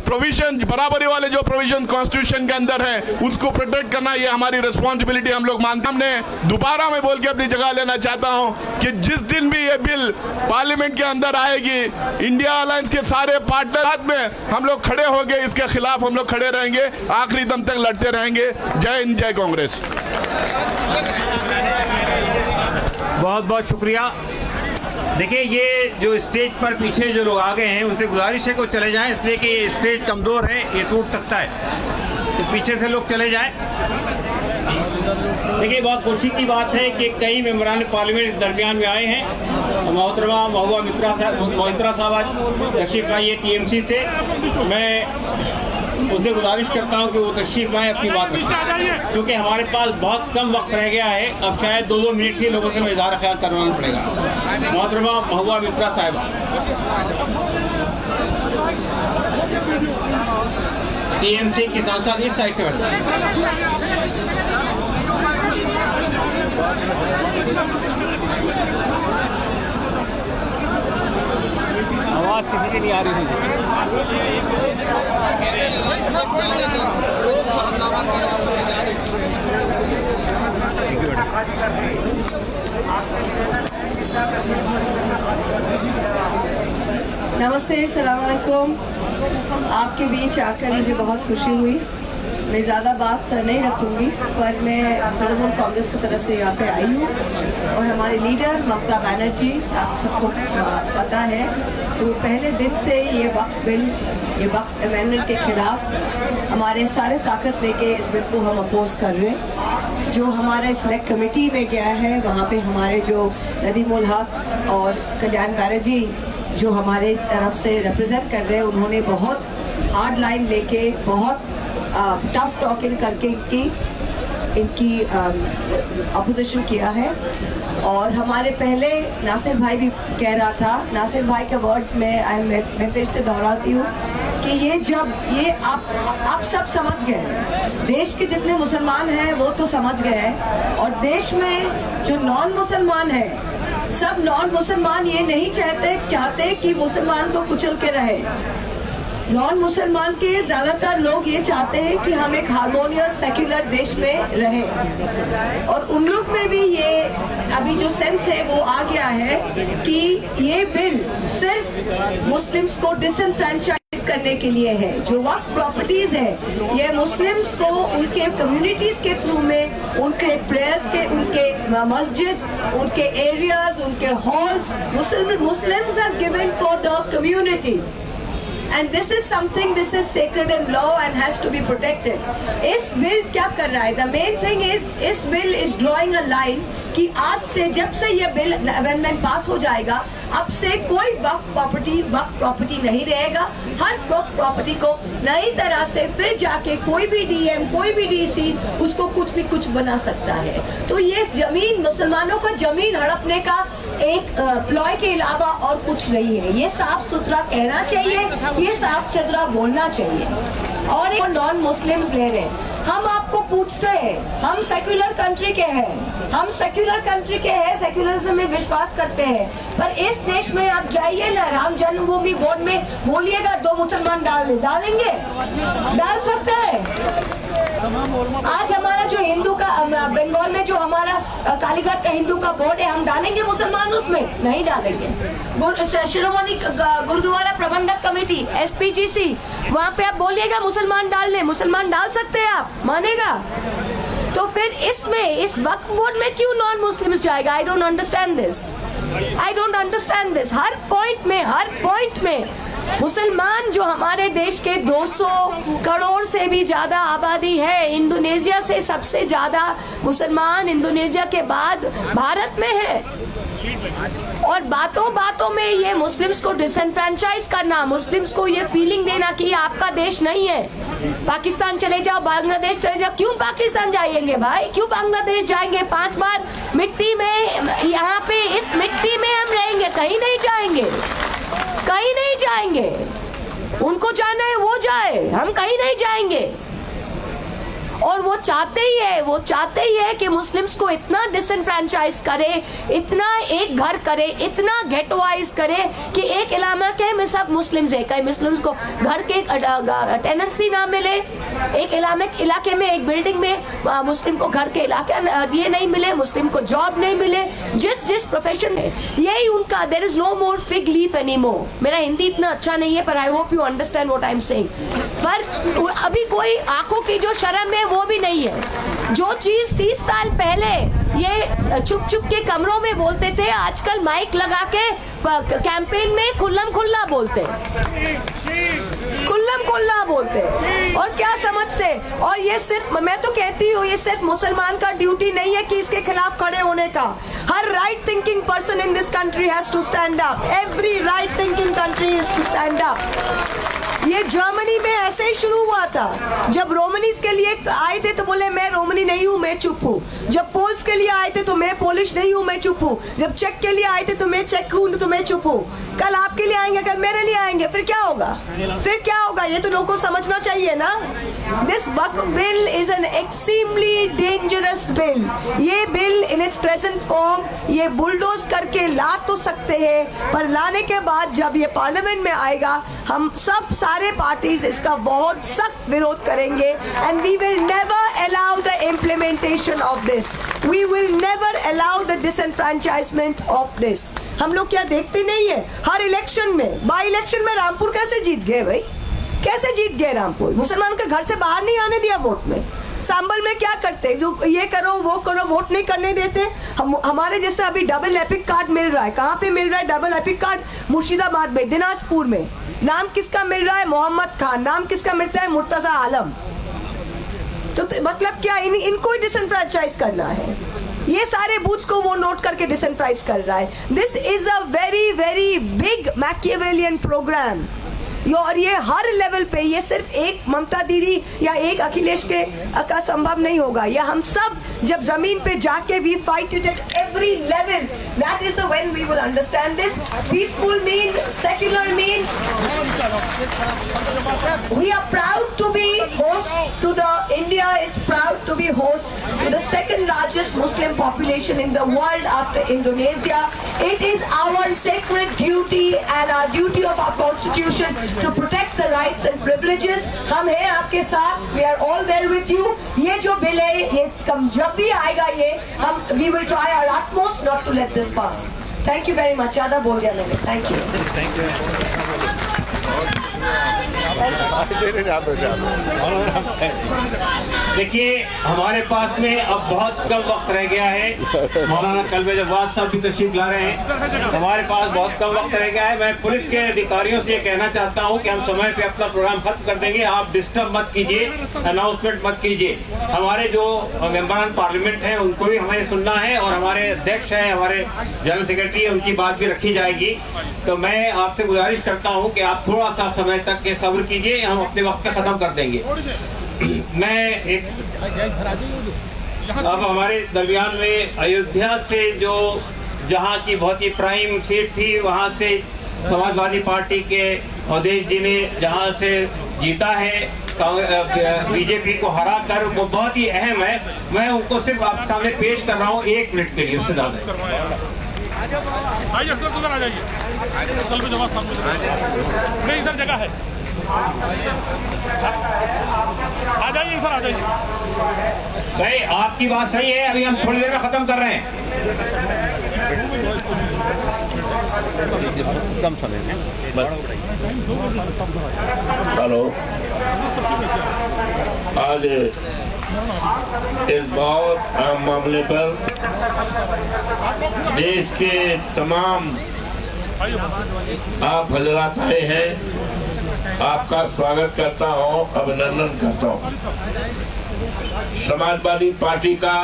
प्रोविजन, बराबरी वाले जो प्रोविजन कॉन्स्टिट्यूशन के अंदर हैं, उसको प्रोटेक्ट करना, ये हमारी रिस्पॉन्सिबिलिटी हम लोग मानते हैं। हमने दोबारा मैं बोल के अपनी जगह लेना चाहता हूं कि जिस दिन भी ये बिल पार्लियामेंट के अंदर आएगी, इंडिया अलायंस के सारे पार्टनर में हम लोग खड़े होंगे, इसके खिलाफ हम लोग खड़े रहेंगे, आखिरी दम तक लड़ते रहेंगे। जय हिंद, जय कांग्रेस। बहुत बहुत शुक्रिया। देखिए, ये जो स्टेज पर पीछे जो लोग आ गए हैं, उनसे गुजारिश है कि वो चले जाएं, इसलिए कि ये स्टेज कमज़ोर है, ये टूट सकता है, तो पीछे से लोग चले जाएं। देखिए, बहुत खुशी की बात है कि कई मेंबरान पार्लियामेंट इस दरमियान में आए हैं। मोहतरमा महुआ मित्रा साहब आज तशरीफ़ लाई है TMC से। मैं उनसे गुजारिश करता हूं कि वो तशरीफ़ लाएँ, अपनी बात रखें, क्योंकि हमारे पास बहुत कम वक्त रह गया है। अब शायद 2-2 मिनट ही लोगों से मैं इज़हार ख्याल करवाना पड़ेगा। मोहतरमा महुआ मित्रा साहिबा, TMC की सांसद, इस साइड से आवाज़ किसी की नहीं आ रही थी। नमस्ते, अस्सलाम वालेकुम। आपके बीच आकर मुझे बहुत खुशी हुई। मैं ज़्यादा बात नहीं रखूँगी, पर मैं तृणमूल कांग्रेस की तरफ से यहाँ पे आई हूँ और हमारे लीडर ममता बनर्जी, आप सबको पता है कि वो पहले दिन से ये वक्फ बिल, ये वक्फ अमेंडमेंट के खिलाफ हमारे सारे ताकत लेके इस बिल को हम अपोज कर रहे हैं। जो हमारे सिलेक्ट कमेटी में गया है, वहाँ पे हमारे जो नदीम उल हक और कल्याण बैनर्जी जो हमारे तरफ से रिप्रेजेंट कर रहे हैं, उन्होंने बहुत हार्ड लाइन लेके, बहुत टफ टॉकिंग करके इनकी अपोजिशन किया है। और हमारे पहले नासिर भाई भी कह रहा था, नासिर भाई के वर्ड्स में मैं फिर से दोहराती हूँ कि ये आप सब समझ गए हैं, देश के जितने मुसलमान हैं वो तो समझ गए हैं, और देश में जो नॉन मुसलमान हैं, सब नॉन मुसलमान ये नहीं चाहते कि मुसलमान को कुचल के रहे। नॉन मुसलमान के ज़्यादातर लोग ये चाहते हैं कि हम एक हार्मोनियस सेक्युलर देश में रहें, और उन लोग में भी ये अभी जो सेंस है वो आ गया है कि ये बिल सिर्फ मुस्लिम्स को डिसएनफ्रेंचाइज करने के लिए है। जो वक्फ प्रॉपर्टीज है, ये मुस्लिम्स को उनके कम्युनिटीज के थ्रू में, उनके प्रेयर्स के, उनके मस्जिद्स, उनके एरियाज, उनके halls, Muslims have given for the community, and this is something, this is sacred in law and has to be protected. इस बिल क्या कर रहा है? The main thing is, इस bill is drawing a line कि आज से, जब से ये बिल अमेंडमेंट पास हो जाएगा, अब से कोई वक्फ प्रॉपर्टी नहीं रहेगा। हर वक्फ प्रॉपर्टी को नई तरह से फिर जाके कोई भी DM, कोई भी DC उसको कुछ बना सकता है। तो ये जमीन, मुसलमानों का जमीन हड़पने का एक प्लॉय के अलावा और कुछ नहीं है। ये साफ सुथरा कहना चाहिए, ये साफ चदरा बोलना चाहिए। और एक नॉन मुस्लिम्स ले रहे हैं, हम आपको पूछते हैं, हम सेक्युलर कंट्री के हैं, हम सेक्युलर कंट्री के हैं, सेक्युलरिज्म में विश्वास करते हैं, पर इस देश में आप जाइए ना, राम जन्मभूमि बोर्ड में बोलिएगा 2 मुसलमान डालेंगे, डाल सकते हैं। आज हमारा जो हिंदू का, बंगाल में जो हमारा कालीघाट का हिंदू का बोर्ड है, हम डालेंगे मुसलमान उसमें? नहीं डालेंगे। शिरोमणि गुरुद्वारा प्रबंधक कमेटी SPGC, वहाँ पे आप बोलिएगा मुसलमान डाल ले, मुसलमान डाल सकते हैं, आप मानेगा? तो फिर इसमें, इस वक्फ बोर्ड में क्यों नॉन मुस्लिम्स जाएगा? I don't understand this. Her point में मुसलमान, जो हमारे देश के 200 करोड़ से भी ज़्यादा आबादी है, इंडोनेशिया से सबसे ज़्यादा मुसलमान इंडोनेशिया के बाद भारत में है। और बातों बातों में ये मुस्लिम्स को डिसएनफ्रेंचाइज करना, मुस्लिम्स को ये फीलिंग देना कि ये आपका देश नहीं है, पाकिस्तान चले जाओ, बांग्लादेश चले जाओ। क्यों पाकिस्तान जाएंगे भाई, क्यों बांग्लादेश जाएंगे? 5 बार मिट्टी में, यहाँ पे इस मिट्टी में हम रहेंगे, कहीं नहीं जाएंगे, कहीं नहीं जाएंगे। उनको जाना है वो जाए, हम कहीं नहीं जाएंगे। और वो चाहते ही है कि मुस्लिम्स को इतना डिसएनफ्रेंचाइज करे, इतना एक घर करे, इतना गेटोवाइज करे कि एक इलाके में सब मुस्लिम्स है, कहीं मुस्लिम्स को घर के टेनेंसी ना मिले, एक इलाके में एक बिल्डिंग में मुस्लिम को घर के इलाके ये नहीं मिले, मुस्लिम को जॉब नहीं मिले, जिस प्रोफेशन में, यही उनका, there is no more fig leaf anymore. मेरा हिंदी इतना अच्छा नहीं है पर I hope you understand what I am saying. पर अभी कोई आंखों की जो शर्म है वो भी नहीं है। जो चीज 30 साल पहले ये चुप चुप के कमरों में बोलते थे, आजकल माइक लगा के कैंपेन में खुल्लम खुल्ला बोलते, खुल्लम खुल्ला बोलते। और क्या समझते? और ये सिर्फ, मैं तो कहती हूँ, ये सिर्फ मुसलमान का ड्यूटी नहीं है कि इसके खिलाफ खड़े होने का। हर right thinking person in this country has to stand up. Every right thinking country has to stand up. ये जर्मनी में ऐसे ही शुरू हुआ था। जब रोमनीज के लिए आए थे तो बोले मैं रोमनी नहीं हूँ, मैं चुप हूँ। जब पोल्स के लिए आए थे तो मैं पोलिश नहीं हूँ, मैं चुप हूँ। जब चेक के लिए आए थे तो मैं चेक हूँ, तो मैं चुप हूँ। कल आपके लिए आएंगे, कल मेरे लिए आएंगे, फिर क्या होगा? फिर क्या होगा? ये तो लोगों को समझना चाहिए ना। This Waqf bill is an extremely dangerous bill. ये bill in its present form ये बुलडोज करके ला तो सकते हैं, पर लाने के बाद जब ये पार्लियामेंट में आएगा, हम सब सारे पार्टीज इसका बहुत सख्त विरोध करेंगे। And we will never allow the implementation of this, we will never allow the disenfranchisement of this. हम लोग क्या देखते नहीं है? हर इलेक्शन में, बाई इलेक्शन में रामपुर कैसे जीत गए भाई? कैसे जीत गए रामपुर? मुसलमानों के घर से बाहर नहीं आने दिया वोट में। सांबल में क्या करते, जो ये करो वो करो, वोट नहीं करने देते। हमारे जैसे अभी डबल एपिक कार्ड मिल रहा है। कहाँ पे मिल रहा है डबल एपिक कार्ड? मुर्शिदाबाद में, दिनाजपुर में। नाम किसका मिल रहा है? मोहम्मद खान। नाम किसका मिलता है? मुर्तजा आलम। तो मतलब क्या इनको ही डिसएनफ्रेंचाइज करना है? ये सारे बूथ्स को वो नोट करके डिसएनफ्रेंचाइज कर रहा है। This is a very very big Machiavellian programme. और ये हर लेवल पे, ये सिर्फ एक ममता दीदी या एक अखिलेश के का संभव नहीं होगा। ये हम सब जब जमीन पे जाके we fight it at every level, that is the when we will understand this. Peaceful means, secular means, we are proud to be host to the, India is proud to be host to the second largest Muslim population in the world after Indonesia. It is our sacred duty and our duty of our constitution to protect the rights and privileges. हम हैं आपके साथ, we are all there with you. ये जो bill है, ये जब भी आएगा ये हम we will try our utmost not to let this pass. Thank you very much. ज़्यादा बोल दिया मैंने. Thank you. देखिए, हमारे पास में अब बहुत कम वक्त रह गया है। मौलाना कलवे जवाद साहब भी तशरीफ ला रहे हैं। हमारे पास बहुत कम वक्त रह गया है। मैं पुलिस के अधिकारियों से ये कहना चाहता हूँ कि हम समय पे अपना प्रोग्राम खत्म कर देंगे। आप डिस्टर्ब मत कीजिए, अनाउंसमेंट मत कीजिए। हमारे जो मेंबरान पार्लियामेंट हैं उनको भी हमें सुनना है, और हमारे अध्यक्ष हैं, हमारे जनरल सेक्रेटरी हैं, उनकी बात भी रखी जाएगी। तो मैं आपसे गुजारिश करता हूँ कि आप थोड़ा सा समय तक के सब्र कीजिए, हम अपने वक्त पे ख़त्म कर देंगे। मैं एक अब हमारे दरमियान में अयोध्या से जो जहाँ की बहुत ही प्राइम सीट थी, वहाँ से समाजवादी पार्टी के अवधेश जी ने जहाँ से जीता है, बीजेपी को हरा कर, वो बहुत ही अहम है। मैं उनको सिर्फ आपके सामने पेश कर रहा हूँ 1 मिनट के लिए, उससे ज़्यादा। इधर जगह है, आ जाइए सर, आ जाइए। भाई आपकी बात सही है, अभी हम थोड़ी देर में खत्म कर रहे हैं। कम समय में। हेलो, आज इस बहुत अहम मामले पर देश के तमाम आप हजरात आए हैं। आपका स्वागत करता हूं, अभिनंदन करता हूं। समाजवादी पार्टी का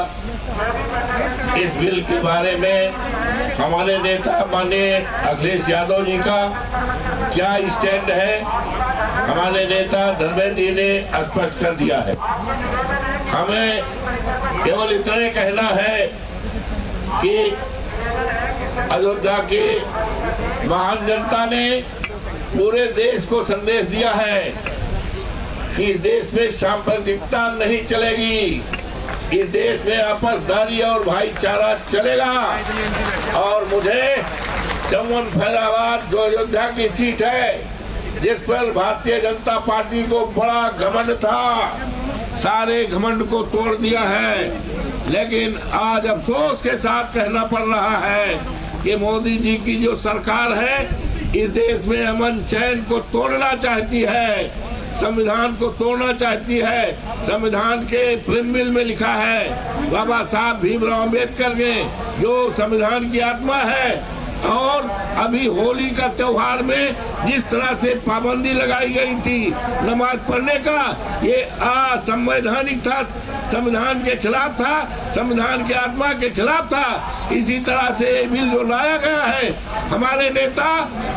इस बिल के बारे में हमारे नेता माननीय अखिलेश यादव जी का क्या स्टैंड है, हमारे नेता धर्मेंद्र जी ने स्पष्ट कर दिया है। हमें केवल इतना कहना है कि अयोध्या की महान जनता ने पूरे देश को संदेश दिया है कि इस देश में सांप्रदायिकता नहीं चलेगी, इस देश में आपसदारी और भाईचारा चलेगा। और मुझे चौवन फैजाबाद जो अयोध्या की सीट है, जिस पर भारतीय जनता पार्टी को बड़ा घमंड था, सारे घमंड को तोड़ दिया है। लेकिन आज अफसोस के साथ कहना पड़ रहा है कि मोदी जी की जो सरकार है इस देश में अमन चैन को तोड़ना चाहती है, संविधान को तोड़ना चाहती है। संविधान के प्रीम्बिल में लिखा है बाबा साहब भीमराव अम्बेडकर ने जो संविधान की आत्मा है। और अभी होली का त्योहार में जिस तरह से पाबंदी लगाई गई थी नमाज पढ़ने का, ये असंवैधानिक था, संविधान के खिलाफ था, संविधान की आत्मा के खिलाफ था। इसी तरह से ये बिल जो लाया गया है, हमारे नेता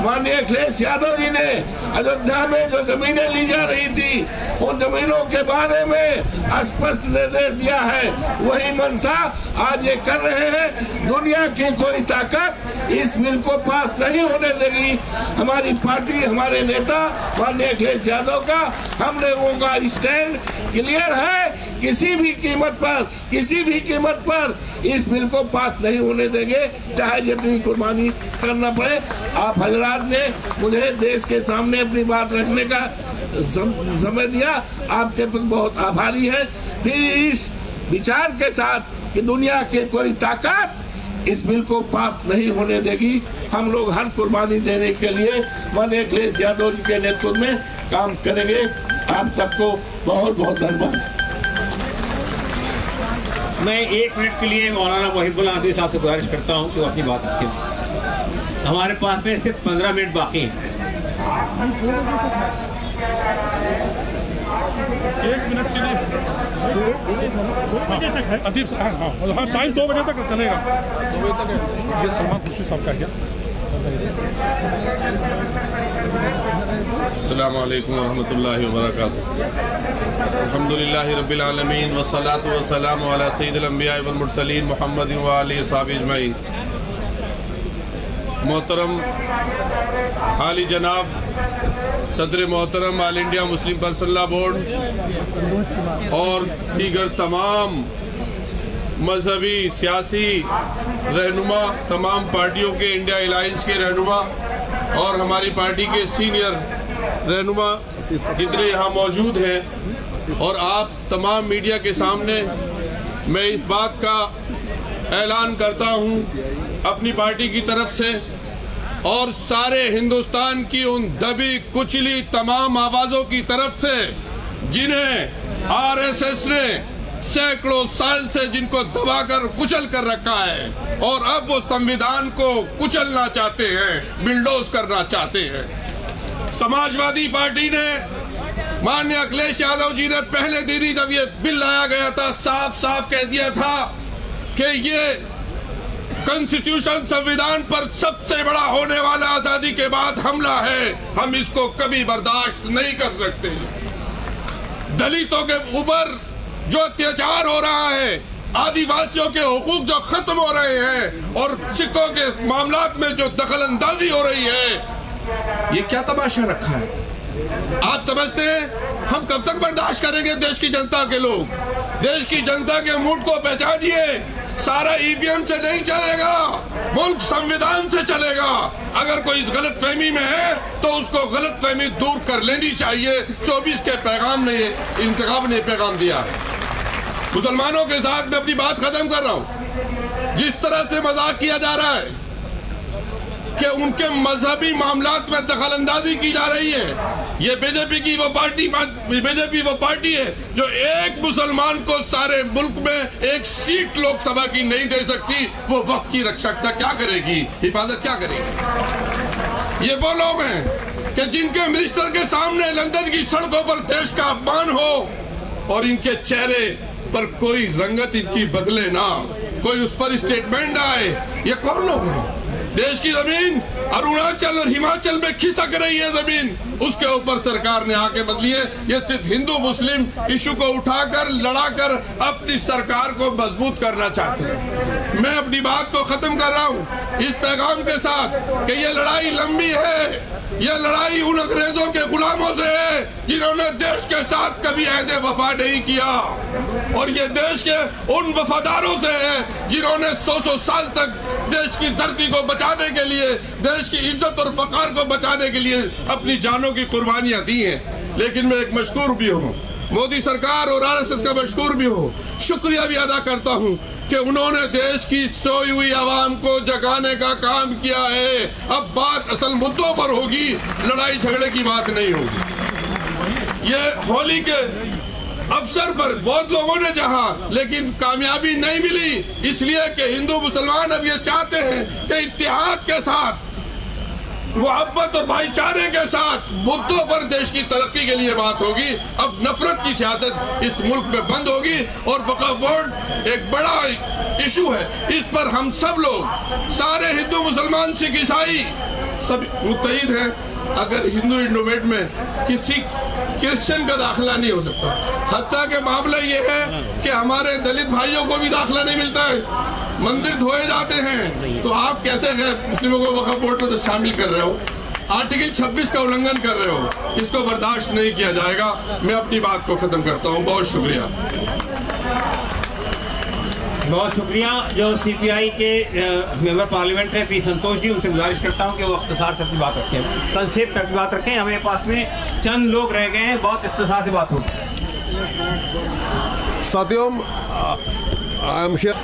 माननीय अखिलेश यादव जी ने अयोध्या में जो जमीनें ली जा रही थी उन जमीनों के बारे में स्पष्ट निर्देश दिया है। वही मंशा आज ये कर रहे हैं। दुनिया की कोई ताकत इस बिल को पास नहीं होने देगी। हमारी पार्टी, हमारे नेता माननीय अखिलेश यादव का, हम लोगों का स्टैंड क्लियर है। किसी भी कीमत पर इस बिल को पास नहीं होने देंगे, चाहे जितनी कुर्बानी करना पड़े। आप हजरात ने मुझे देश के सामने अपनी बात रखने का समय दिया, आपके प्रति बहुत आभारी है। फिर इस विचार के साथ कि दुनिया की कोई ताकत इस बिल को पास नहीं होने देगी, हम लोग हर कुर्बानी देने के लिए माननीय अखिलेश यादव जी के नेतृत्व में काम करेंगे। आप सबको बहुत बहुत धन्यवाद। मैं 1 मिनट के लिए मौलाना मोहिबुल आदमी साहब से गुजारिश करता हूं कि वो अपनी बात रखें। हमारे पास में सिर्फ 15 मिनट बाकी हैं। 1 मिनट के लिए 2 बजे तक है अदीब साहब। हाँ, टाइम 2 बजे तक चलेगा। 2 बजे तक है। ये सलमान खुर्शीद साहब का क्या? अस्सलाम वालेकुम रहमतुल्लाहि व बरकातुहू। अल्हम्दुलिल्लाहि रब्बिल आलमीन वस्सलातु वस्सलामु अला सय्यिदिल अंबिया वल मुरसलीन मुहम्मदिन व आलिहि वसहबिहि अजमईन। मोहतरम आली जनाब सदर मोहतरम all India Muslim personal law board और दीगर तमाम मजहबी सियासी रहनुमा, तमाम पार्टियों के इंडिया अलायंस के रहनुमा और हमारी पार्टी के सीनियर रहनुमा जितने यहाँ मौजूद हैं, और आप तमाम मीडिया के सामने मैं इस बात का ऐलान करता हूँ अपनी पार्टी की तरफ से और सारे हिंदुस्तान की उन दबी कुचली तमाम आवाज़ों की तरफ से जिन्हें आरएसएस ने सैकड़ों साल से जिनको दबाकर कुचल कर रखा है और अब वो संविधान को कुचलना चाहते हैं, बिल्डोज करना चाहते हैं। समाजवादी पार्टी ने माननीय अखिलेश यादव जी ने पहले दिन ही जब ये बिल लाया गया था साफ साफ कह दिया था कि ये कॉन्स्टिट्यूशन संविधान पर सबसे बड़ा होने वाला आजादी के बाद हमला है, हम इसको कभी बर्दाश्त नहीं कर सकते। दलितों के ऊपर जो अत्याचार हो रहा है, आदिवासियों के हुकूक जो खत्म हो रहे हैं और सिखों के मामलात में जो दखल अंदाजी हो रही है, ये क्या तमाशा रखा है? आप समझते हैं हम कब तक बर्दाश्त करेंगे? देश की जनता के लोग, देश की जनता के मूड को पहचानिए। सारा ईवीएम से नहीं चलेगा, मुल्क संविधान से चलेगा। अगर कोई इस गलत फहमी में है तो उसको गलत फहमी दूर कर लेनी चाहिए। 24 के पैगाम ने, इंतखाब ने पैगाम दिया। मुसलमानों के साथ मैं अपनी बात खत्म कर रहा हूं। जिस तरह से मजाक किया जा रहा है कि उनके मजहबी मामलात में दखल अंदाजी की जा रही है, ये बीजेपी वो पार्टी है जो एक मुसलमान को सारे मुल्क में एक सीट लोकसभा की नहीं दे सकती। वो वक्त की रक्षा क्या करेगी, हिफाजत क्या करेगी? ये वो लोग हैं कि जिनके मिनिस्टर के सामने लंदन की सड़कों पर देश का अपमान हो और इनके चेहरे पर कोई रंगत इनकी बदले ना, कोई उस पर स्टेटमेंट आए। ये कौन लोग हैं? देश की जमीन अरुणाचल और हिमाचल में खिसक रही है जमीन, उसके ऊपर सरकार ने आके बदली है। ये सिर्फ हिंदू मुस्लिम इशू को उठाकर लड़ाकर अपनी सरकार को मजबूत करना चाहते हैं। मैं अपनी बात को खत्म कर रहा हूँ इस पैगाम के साथ कि ये लड़ाई लंबी है, ये लड़ाई उन अंग्रेजों के गुलामों से है जिन्होंने देश के साथ कभी अहद वफा नहीं किया, और ये देश के उन वफादारों से है जिन्होंने 100 साल तक देश की धरती को बचाने के लिए, देश की इज्जत और वकार को बचाने के लिए अपनी जानों की कुर्बानियां दी हैं। लेकिन मैं एक मशकूर भी हूँ, मोदी सरकार और आरएसएस का मशकूर भी हूँ, शुक्रिया भी अदा करता हूँ कि उन्होंने देश की सोई हुई आवाम को जगाने का काम किया है। अब बात असल मुद्दों पर होगी, लड़ाई झगड़े की बात नहीं होगी। ये होली के अवसर पर बहुत लोगों ने चाहा लेकिन कामयाबी नहीं मिली, इसलिए कि हिंदू मुसलमान अब ये चाहते हैं कि इत्तेहाद के साथ, मोहब्बत और भाईचारे के साथ मुद्दों पर देश की तरक्की के लिए बात होगी। अब नफरत की सियासत इस मुल्क में बंद होगी और वक्फ बोर्ड एक बड़ा इशू है, इस पर हम सब लोग, सारे हिंदू मुसलमान सिख ईसाई सब मुत्तहिद हैं। अगर हिंदू इंडोमेंट में किसी क्रिश्चियन का दाखिला नहीं हो सकता, हत्ता के मामला ये है कि हमारे दलित भाइयों को भी दाखिला नहीं मिलता है, मंदिर धोए जाते हैं, तो आप कैसे मुस्लिमों को वक्फ बोर्ड में शामिल कर रहे हो? आर्टिकल 26 का उल्लंघन कर रहे हो, इसको बर्दाश्त नहीं किया जाएगा। मैं अपनी बात को खत्म करता हूँ, बहुत शुक्रिया। बहुत शुक्रिया। जो सीपीआई के मेंबर पार्लियामेंट है पी संतोष जी, उनसे गुजारिश करता हूं कि वो इख्तिसार से अपनी बात रखें, संक्षेप में अपनी बात रखें। हमें पास में चंद लोग रह गए हैं, बहुत इख्तिसार से बात होगी। Satyam, I am here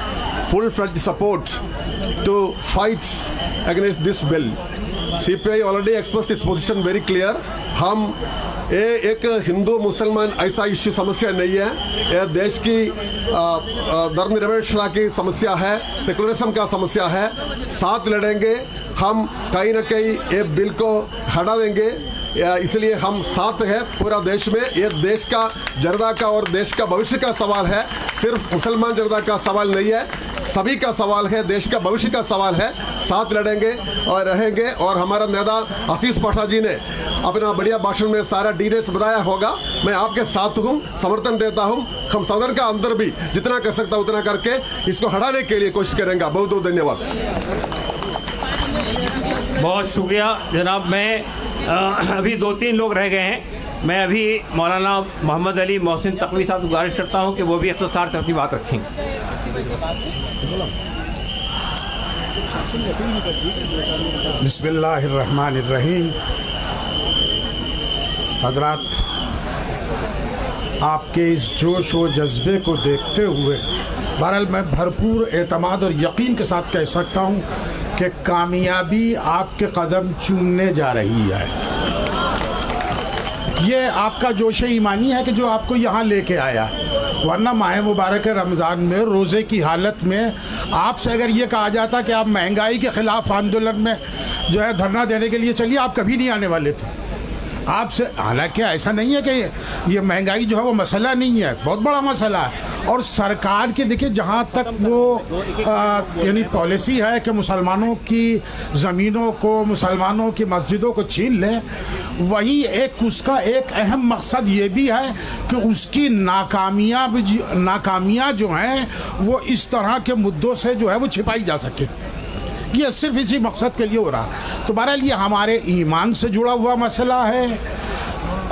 full-fledged support to fight against this bill. CPI already expressed its position very clear. हम एक हिंदू मुसलमान ऐसा इश्यू समस्या नहीं है, यह देश की धर्मनिरपेक्षता की समस्या है, सेकुलरिज्म का समस्या है। साथ लड़ेंगे हम, कहीं ना कहीं ये बिल को हटा देंगे, इसलिए हम साथ हैं पूरा देश में। ये देश का जनता का और देश का भविष्य का सवाल है, सिर्फ मुसलमान जनता का सवाल नहीं है, सभी का सवाल है, देश का भविष्य का सवाल है। साथ लड़ेंगे और रहेंगे। और हमारा नेता आशीष पाठा जी ने अपना बढ़िया भाषण में सारा डिटेल्स बताया होगा। मैं आपके साथ हूँ, समर्थन देता हूँ। हम सदन का अंदर भी जितना कर सकता उतना करके इसको हटाने के लिए कोशिश करेंगे। बहुत बहुत धन्यवाद। बहुत शुक्रिया जनाब। मैं अभी 2-3 लोग रह गए हैं। मैं अभी मौलाना मोहम्मद अली मोहसिन तकवी साहब से गुजारिश करता हूँ कि वो भी इख्तिसार से अपनी बात रखें। बिस्मिल्लाहिर्रहमानिर्रहीम। हजरात, आपके इस जोश व जज्बे को देखते हुए बहरहाल मैं भरपूर एतमाद और यकीन के साथ कह सकता हूँ कि कामयाबी आपके कदम चूमने जा रही है। ये आपका जोश ईमानी है कि जो आपको यहाँ लेके आया, वरना माह मुबारक रमज़ान में रोज़े की हालत में आपसे अगर ये कहा जाता कि आप महंगाई के ख़िलाफ़ आंदोलन में जो है धरना देने के लिए चलिए, आप कभी नहीं आने वाले थे। आपसे, हालांकि ऐसा नहीं है कि ये महंगाई जो है वो मसला नहीं है, बहुत बड़ा मसला है। और सरकार के देखिए जहाँ तक वो यानी पॉलिसी है कि मुसलमानों की ज़मीनों को, मुसलमानों की मस्जिदों को छीन ले, वहीं एक उसका एक अहम मकसद ये भी है कि उसकी नाकामियाँ जो हैं वो इस तरह के मुद्दों से जो है वो छिपाई जा सके। ये सिर्फ इसी मकसद के लिए हो रहा। तो बहरहाल ये हमारे ईमान से जुड़ा हुआ मसला है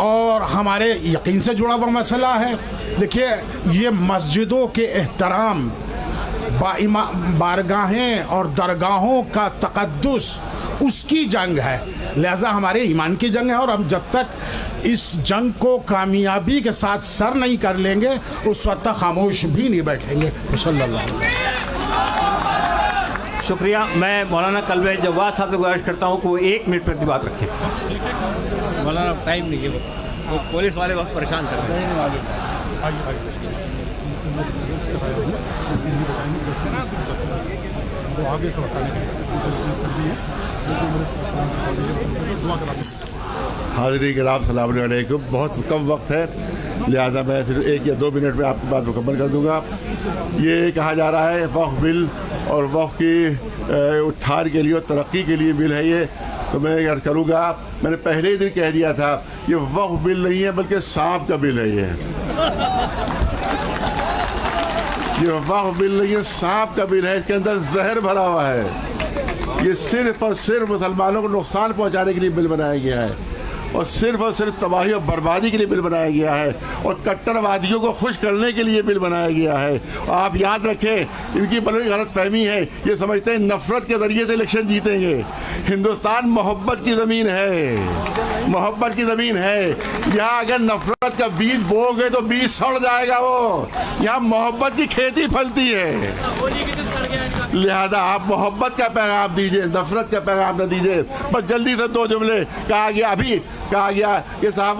और हमारे यकीन से जुड़ा हुआ मसला है। देखिए, ये मस्जिदों के एहतराम, बारगाहें और दरगाहों का तक़द्दुस, उसकी जंग है, लिहाजा हमारे ईमान की जंग है। और हम जब तक इस जंग को कामयाबी के साथ सर नहीं कर लेंगे उस वक्त तक खामोश भी नहीं बैठेंगे। शुक्रिया। मैं मौलाना कल्बे जवाद साहब से गुजारिश करता हूँ कि वो 1 मिनट पर बात रखें। मौलाना टाइम नहीं है, वो पुलिस वाले बहुत परेशान कर रहे हैं। आगे हाज़रीन किराम सलाम अलैकुम। बहुत कम वक्त है, लिहाजा मैं सिर्फ 1 या 2 मिनट में आपकी बात मुकम्मल कर दूंगा। ये कहा जा रहा है वक्फ बिल और वक्फ की उत्थान के लिए और तरक्की के लिए बिल है ये, तो मैं अर्ज़ करूँगा, मैंने पहले ही दिन कह दिया था ये वक्फ बिल नहीं है बल्कि सांप का बिल है। ये वक्फ बिल नहीं है, सांप का बिल है। इसके अंदर जहर भरा हुआ है। ये सिर्फ और सिर्फ मुसलमानों को नुकसान पहुंचाने के लिए बिल बनाया गया है और सिर्फ तबाही और बर्बादी के लिए बिल बनाया गया है और कट्टरवादियों को खुश करने के लिए बिल बनाया गया है। आप याद रखें, इनकी बड़ी गलत फहमी है, ये समझते हैं नफरत के ज़रिए से इलेक्शन जीतेंगे। हिंदुस्तान मोहब्बत की ज़मीन है, मोहब्बत की ज़मीन है। यहाँ अगर नफरत का बीज बोओगे तो बीज सड़ जाएगा। वो यहाँ मोहब्बत की खेती फलती है, लिहाजा आप मोहब्बत का पैगाम दीजिए, नफरत का पैगाम न दीजिए। बस जल्दी से 2 जुमले कहा गया, अभी कहा गया कि साहब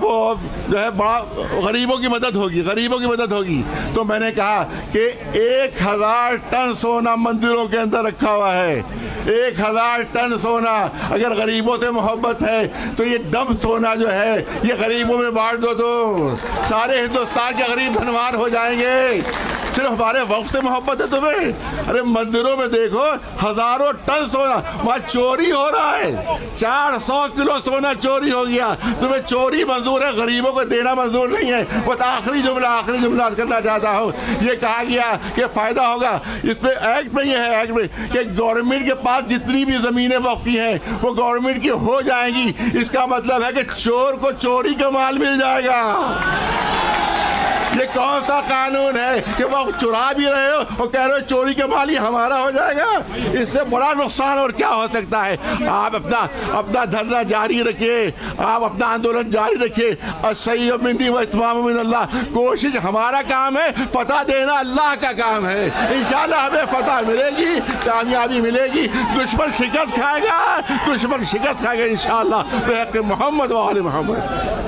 वो जो है बड़ा गरीबों की मदद होगी, गरीबों की मदद होगी। तो मैंने कहा कि 1000 टन सोना मंदिरों के अंदर रखा हुआ है। 1000 टन सोना, अगर गरीबों से मोहब्बत है तो ये डम सोना जो है ये गरीबों में बांट दो तो सारे हिंदुस्तान के गरीब धनवान हो जाएंगे। सिर्फ हमारे वक्त से मोहब्बत है तुम्हें? अरे मंदिरों में देखो हजारों टन सोना, वहाँ चोरी हो रहा है। 400 किलो सोना चोरी हो गया। तुम्हें चोरी मंजूर है, गरीबों को देना मंजूर नहीं है। बस आखिरी जुमला करना चाहता हूँ। ये कहा गया कि फ़ायदा होगा, इस पर एक्ट में ये है, एक्ट में कि गवर्नमेंट के पास जितनी भी ज़मीनें वक्फी हैं वो गवर्नमेंट की हो जाएंगी। इसका मतलब है कि चोर को चोरी का माल मिल जाएगा। ये कौन सा कानून है कि वो चुरा भी रहे हो और कह रहे हो चोरी के माल ही हमारा हो जाएगा? इससे बड़ा नुकसान और क्या हो सकता है? आप अपना धरना जारी रखिए, आप अपना आंदोलन जारी रखिए। सही मिंदी व इत्माम मिनल्लाह। कोशिश हमारा काम है, फतह देना अल्लाह का काम है। इंशाअल्लाह हमें फतह मिलेगी, कामयाबी मिलेगी। दुश्मन शिकस्त खाएगा इंशाअल्लाह। मोहम्मद व आले मोहम्मद।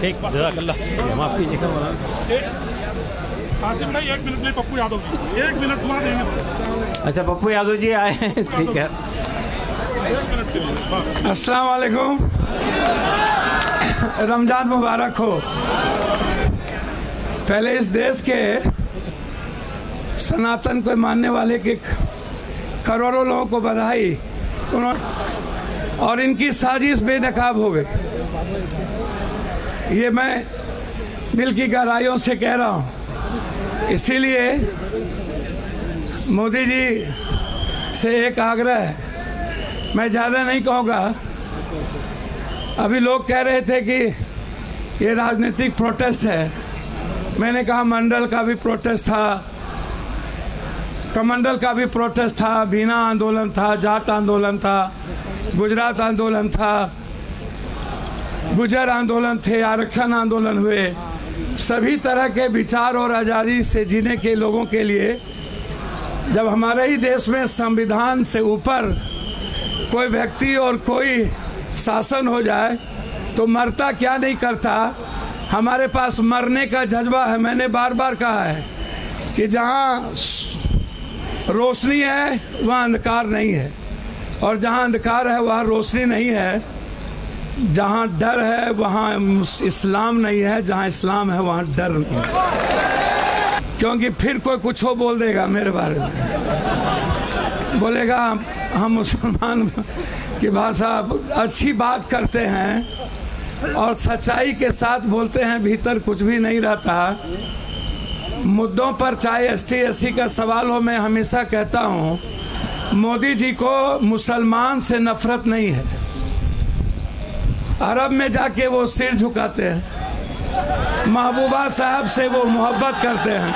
ठीक, जज़ाकल्लाह। माफ़ कीजिएगा, आसिम भाई 1 मिनट में पप्पू यादव जी 1 मिनट दुआ देंगे। अच्छा, पप्पू यादव जी आए हैं, ठीक है। अस्सलाम वालेकुम, रमज़ान मुबारक हो। पहले इस देश के सनातन को मानने वाले के करोड़ों लोगों को बधाई, उन्होंने और इनकी साजिश बेनकाब हो गई। ये मैं दिल की गहराइयों से कह रहा हूँ। इसीलिए मोदी जी से एक आग्रह है, मैं ज़्यादा नहीं कहूँगा। अभी लोग कह रहे थे कि ये राजनीतिक प्रोटेस्ट है। मैंने कहा मंडल का भी प्रोटेस्ट था, कमंडल का भी प्रोटेस्ट था, बीना आंदोलन था, जाट आंदोलन था, गुजरात आंदोलन था, गुजर आंदोलन थे, आरक्षण आंदोलन हुए। सभी तरह के विचार और आज़ादी से जीने के लोगों के लिए जब हमारे ही देश में संविधान से ऊपर कोई व्यक्ति और कोई शासन हो जाए तो मरता क्या नहीं करता। हमारे पास मरने का जज्बा है। मैंने बार बार कहा है कि जहाँ रोशनी है वहाँ अंधकार नहीं है, और जहाँ अंधकार है वहाँ रोशनी नहीं है। जहाँ डर है वहाँ इस्लाम नहीं है, जहाँ इस्लाम है वहाँ डर नहीं है। क्योंकि फिर कोई कुछ हो बोल देगा मेरे बारे में, बोलेगा हम मुसलमान की भाषा अच्छी बात करते हैं और सच्चाई के साथ बोलते हैं, भीतर कुछ भी नहीं रहता। मुद्दों पर चाहे ST/SC का सवाल हो, मैं हमेशा कहता हूँ मोदी जी को मुसलमान से नफरत नहीं है। अरब में जाके वो सिर झुकाते हैं, महबूबा साहब से वो मोहब्बत करते हैं।